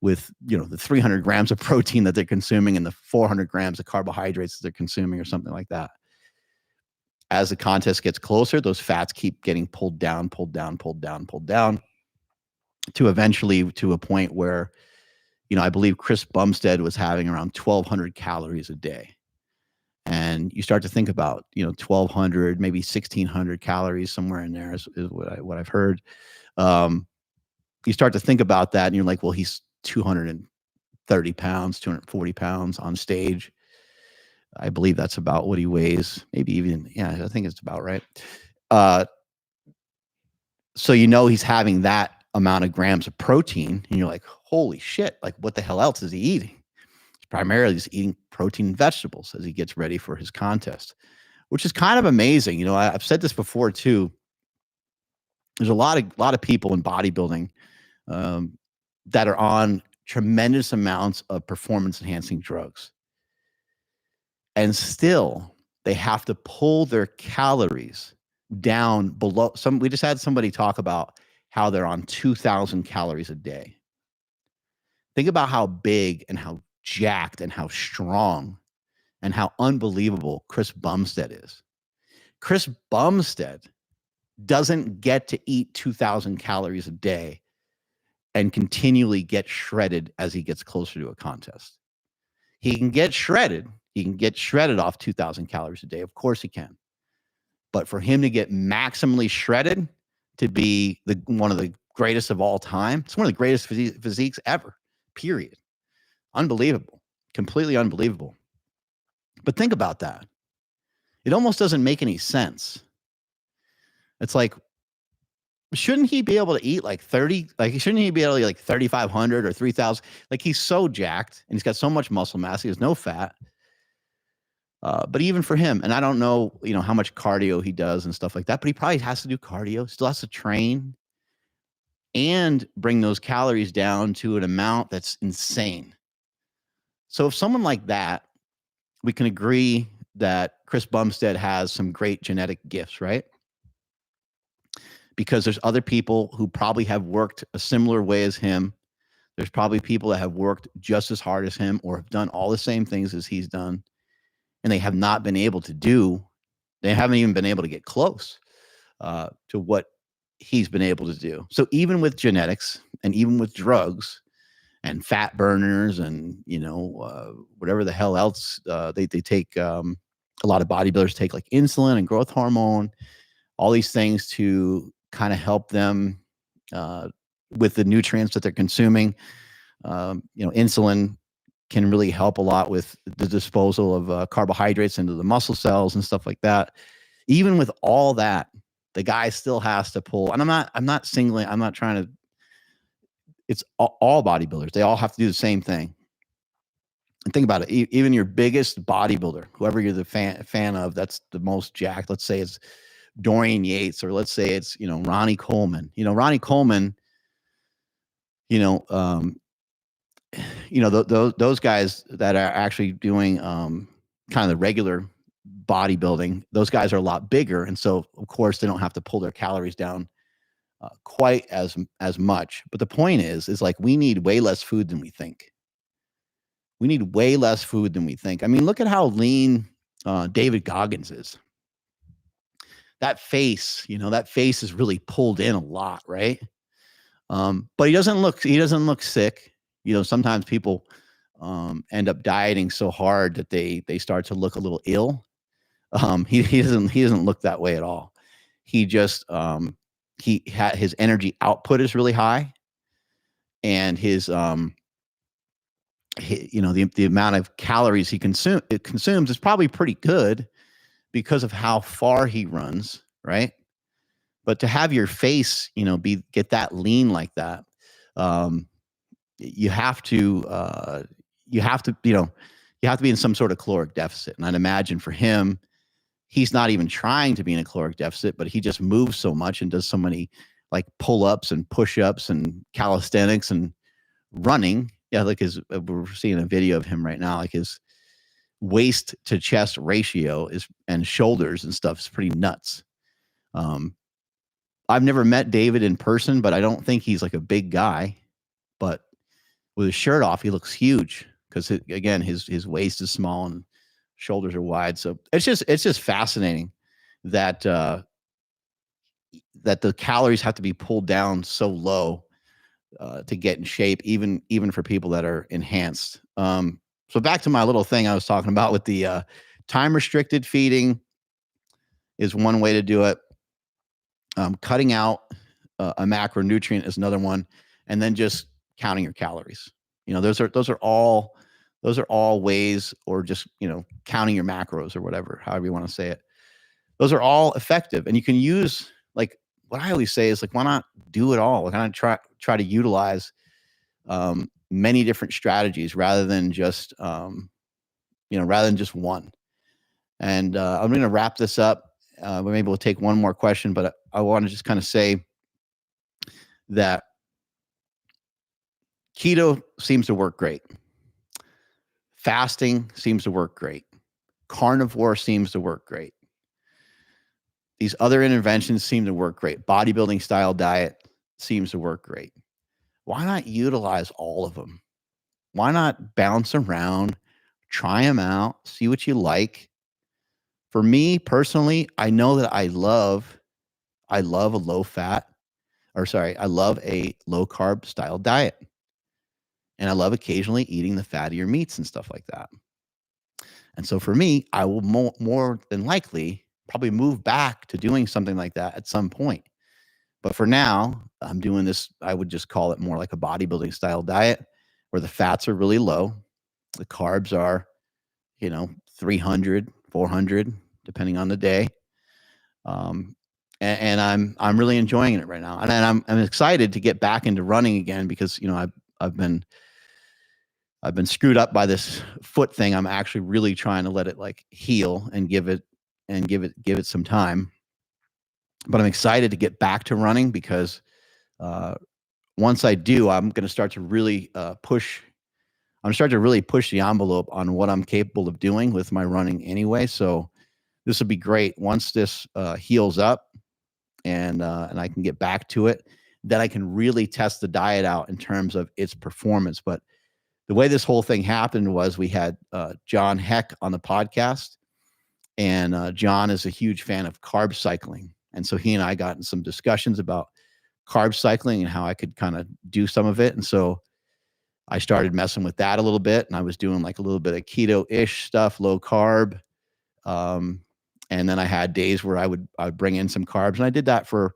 with, the 300 grams of protein that they're consuming and the 400 grams of carbohydrates that they're consuming, or something like that. As the contest gets closer, those fats keep getting pulled down to eventually to a point where, I believe Chris Bumstead was having around 1,200 calories a day. And you start to think about, 1,200, maybe 1,600 calories, somewhere in there is what I've heard. You start to think about that and you're like, well, he's 230 pounds, 240 pounds on stage. I believe that's about what he weighs. Maybe even, yeah, I think it's about right. So, he's having that amount of grams of protein and you're like, holy shit, like what the hell else is he eating? It's primarily just eating protein and vegetables as he gets ready for his contest, which is kind of amazing. You know, I've said this before too. There's a lot of people in bodybuilding that are on tremendous amounts of performance enhancing drugs, and still they have to pull their calories down below some. We just had somebody talk about how they're on 2,000 calories a day. Think about how big and how jacked and how strong and how unbelievable Chris Bumstead is. Chris Bumstead doesn't get to eat 2,000 calories a day and continually get shredded as he gets closer to a contest. He can get shredded. He can get shredded off 2,000 calories a day. Of course he can. But for him to get maximally shredded, to be one of the greatest of all time, it's one of the greatest physiques ever, period. Unbelievable. Completely unbelievable. But think about that. It almost doesn't make any sense. It's like, shouldn't he be able to eat like 30? Like, shouldn't he be able to eat like 3,500 or 3,000? Like, he's so jacked and he's got so much muscle mass. He has no fat. But even for him, and I don't know, how much cardio he does and stuff like that, but he probably has to do cardio, still has to train and bring those calories down to an amount that's insane. So if someone like that, we can agree that Chris Bumstead has some great genetic gifts, right? Because there's other people who probably have worked a similar way as him. There's probably people that have worked just as hard as him or have done all the same things as he's done, and they have not been able to do. They haven't even been able to get close to what he's been able to do. So even with genetics and even with drugs and fat burners and, whatever the hell else they take, a lot of bodybuilders take like insulin and growth hormone, all these things to kind of help them with the nutrients that they're consuming. Insulin can really help a lot with the disposal of carbohydrates into the muscle cells and stuff like that. Even with all that, the guy still has to pull. And I'm not trying to, it's all bodybuilders. They all have to do the same thing. And think about it. Even your biggest bodybuilder, whoever you're the fan of, that's the most jacked. Let's say it's Dorian Yates, or let's say it's, Ronnie Coleman. Ronnie Coleman, those guys that are actually doing kind of the regular bodybuilding, those guys are a lot bigger. And so, of course, they don't have to pull their calories down quite as much. But the point is like, we need way less food than we think. We need way less food than we think. I mean, look at how lean David Goggins is. That face, that face is really pulled in a lot, right? But he doesn't look sick. Sometimes people end up dieting so hard that they start to look a little ill. He doesn't look that way at all. He just his energy output is really high, and his the amount of calories he consumes is probably pretty good because of how far he runs, right? But to have your face, get that lean like that, you have to be in some sort of caloric deficit. And I'd imagine for him, he's not even trying to be in a caloric deficit, but he just moves so much and does so many like pull-ups and push-ups and calisthenics and running. Yeah, like we're seeing a video of him right now, like his waist to chest ratio and shoulders and stuff is pretty nuts. I've never met David in person, but I don't think he's like a big guy. But with his shirt off, he looks huge because again, his waist is small and shoulders are wide. So it's just fascinating that that the calories have to be pulled down so low to get in shape, even for people that are enhanced. So back to my little thing I was talking about with the time restricted feeding is one way to do it. Cutting out a macronutrient is another one, and then just counting your calories. Those are all ways, or just counting your macros or whatever, however you want to say it. Those are all effective, and you can use, like, what I always say is, like, why not do it all? Why not try to utilize many different strategies rather than just one. And I'm going to wrap this up. Maybe we'll take one more question, but I want to just kind of say that keto seems to work great. Fasting seems to work great. Carnivore seems to work great. These other interventions seem to work great. Bodybuilding style diet seems to work great. Why not utilize all of them? Why not bounce around, try them out, see what you like? For me personally, I know that I love a low carb style diet. And I love occasionally eating the fattier meats and stuff like that. And so for me, I will more than likely probably move back to doing something like that at some point. But for now, I'm doing this, I would just call it more like a bodybuilding style diet where the fats are really low. The carbs are, 300, 400, depending on the day. And I'm really enjoying it right now. And I'm excited to get back into running again because, I've been screwed up by this foot thing. I'm actually really trying to let it like heal and give it some time. But I'm excited to get back to running because once I do, I'm going to start to really push the envelope on what I'm capable of doing with my running anyway. So this will be great once this heals up and I can get back to it. Then I can really test the diet out in terms of its performance. But the way this whole thing happened was we had John Heck on the podcast, and John is a huge fan of carb cycling. And so he and I got in some discussions about carb cycling and how I could kind of do some of it. And so I started messing with that a little bit, and I was doing like a little bit of keto-ish stuff, low carb. And then I had days where I would bring in some carbs, and I did that for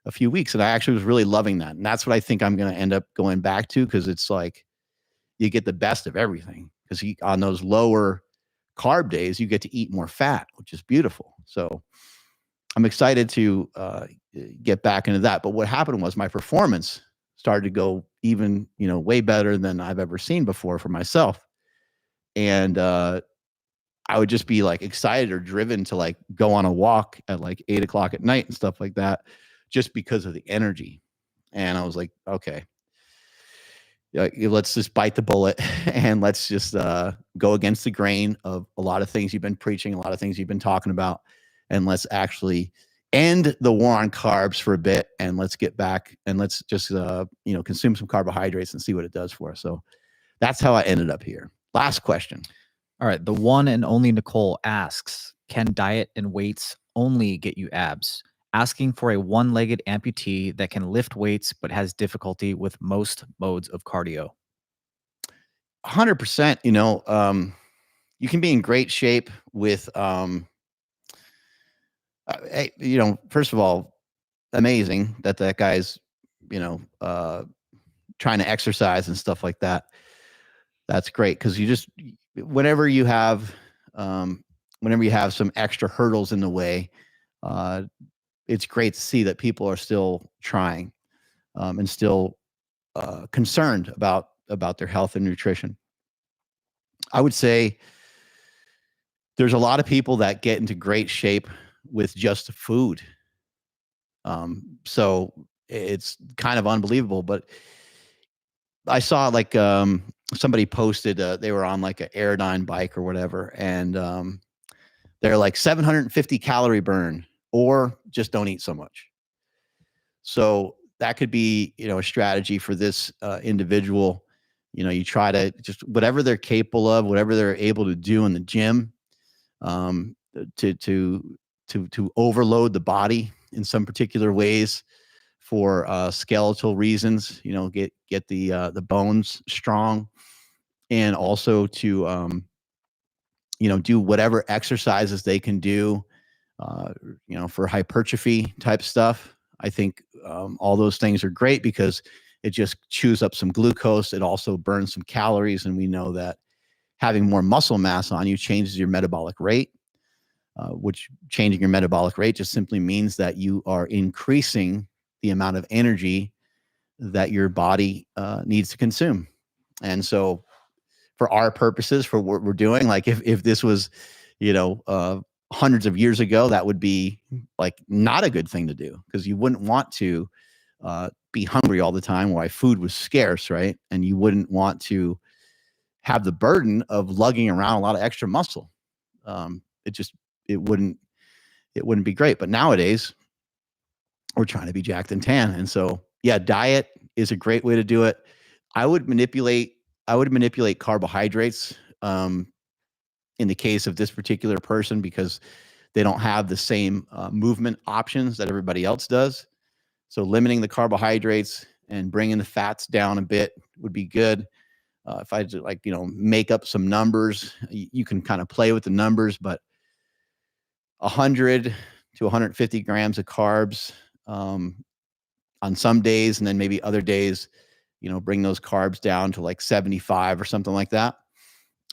a few weeks, and I actually was really loving that. And that's what I think I'm going to end up going back to, because it's like you get the best of everything. Because on those lower carb days, you get to eat more fat, which is beautiful. So I'm excited to get back into that. But what happened was my performance started to go even, way better than I've ever seen before for myself. And I would just be like excited or driven to like go on a walk at like 8 o'clock at night and stuff like that, just because of the energy. And I was like, okay, let's just bite the bullet and let's just go against the grain of a lot of things you've been preaching, a lot of things you've been talking about. And let's actually end the war on carbs for a bit, and let's get back and let's just, consume some carbohydrates and see what it does for us. So that's how I ended up here. Last question. All right. The one and only Nicole asks, can diet and weights only get you abs? Asking for a one-legged amputee that can lift weights but has difficulty with most modes of cardio. 100%. You can be in great shape with, first of all, amazing that guy's, trying to exercise and stuff like that. That's great. Cause whenever you have some extra hurdles in the way, it's great to see that people are still trying, and still concerned about their health and nutrition. I would say there's a lot of people that get into great shape with just food. So it's kind of unbelievable, but I saw like somebody posted they were on like an Aerodyne bike or whatever, and they're like 750 calorie burn, or just don't eat so much. So that could be, a strategy for this individual. You try to just whatever they're capable of, whatever they're able to do in the gym, to overload the body in some particular ways for skeletal reasons. Get the bones strong, and also to do whatever exercises they can do, for hypertrophy type stuff. I think all those things are great because it just chews up some glucose. It also burns some calories. And we know that having more muscle mass on you changes your metabolic rate, which changing your metabolic rate just simply means that you are increasing the amount of energy that your body needs to consume. And so for our purposes, for what we're doing, like if this was, hundreds of years ago, that would be like not a good thing to do, because you wouldn't want to be hungry all the time, why food was scarce, right? And you wouldn't want to have the burden of lugging around a lot of extra muscle. It wouldn't be great. But nowadays we're trying to be jacked and tan. And so, yeah, diet is a great way to do it. I would manipulate carbohydrates in the case of this particular person, because they don't have the same movement options that everybody else does. So limiting the carbohydrates and bringing the fats down a bit would be good. If I make up some numbers, you can kind of play with the numbers, but 100 to 150 grams of carbs on some days, and then maybe other days, bring those carbs down to like 75 or something like that.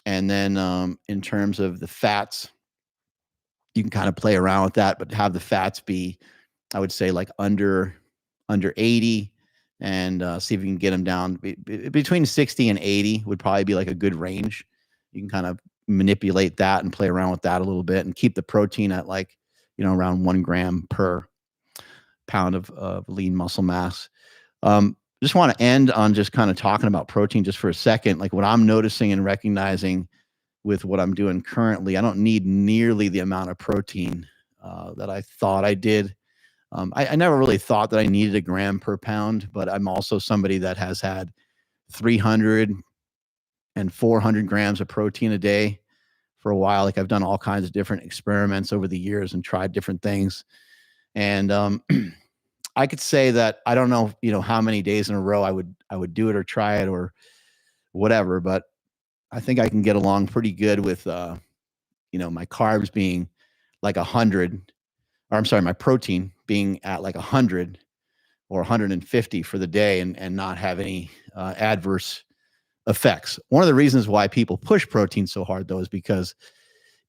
And then in terms of the fats, you can kind of play around with that, but have the fats be, I would say, like under 80, and see if you can get them down between 60 and 80 would probably be like a good range. You can kind of manipulate that and play around with that a little bit, and keep the protein at like, around 1 gram per pound of lean muscle mass. Just want to end on just kind of talking about protein just for a second. Like what I'm noticing and recognizing with what I'm doing currently, I don't need nearly the amount of protein that I thought I did. I never really thought that I needed a gram per pound, but I'm also somebody that has had 300 and 400 grams of protein a day for a while. Like I've done all kinds of different experiments over the years and tried different things. And I could say that I don't know, how many days in a row I would do it or try it or whatever, but I think I can get along pretty good with, my carbs being like 100, or I'm sorry, my protein being at like 100 or 150 for the day, and not have any adverse effects. One of the reasons why people push protein so hard, though, is because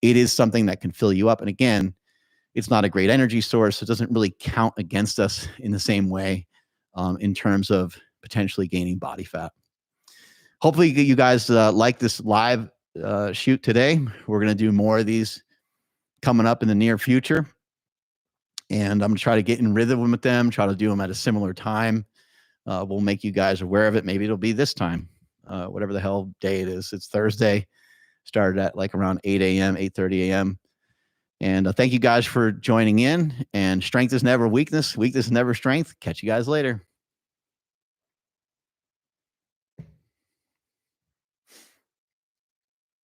it is something that can fill you up. And again, it's not a great energy source. It doesn't really count against us in the same way in terms of potentially gaining body fat. Hopefully you guys like this live shoot today. We're going to do more of these coming up in the near future. And I'm going to try to get in rhythm with them, try to do them at a similar time. We'll make you guys aware of it. Maybe it'll be this time, whatever the hell day it is. It's Thursday. Started at like around 8 a.m., 8:30 a.m. And thank you guys for joining in. And strength is never weakness. Weakness is never strength. Catch you guys later.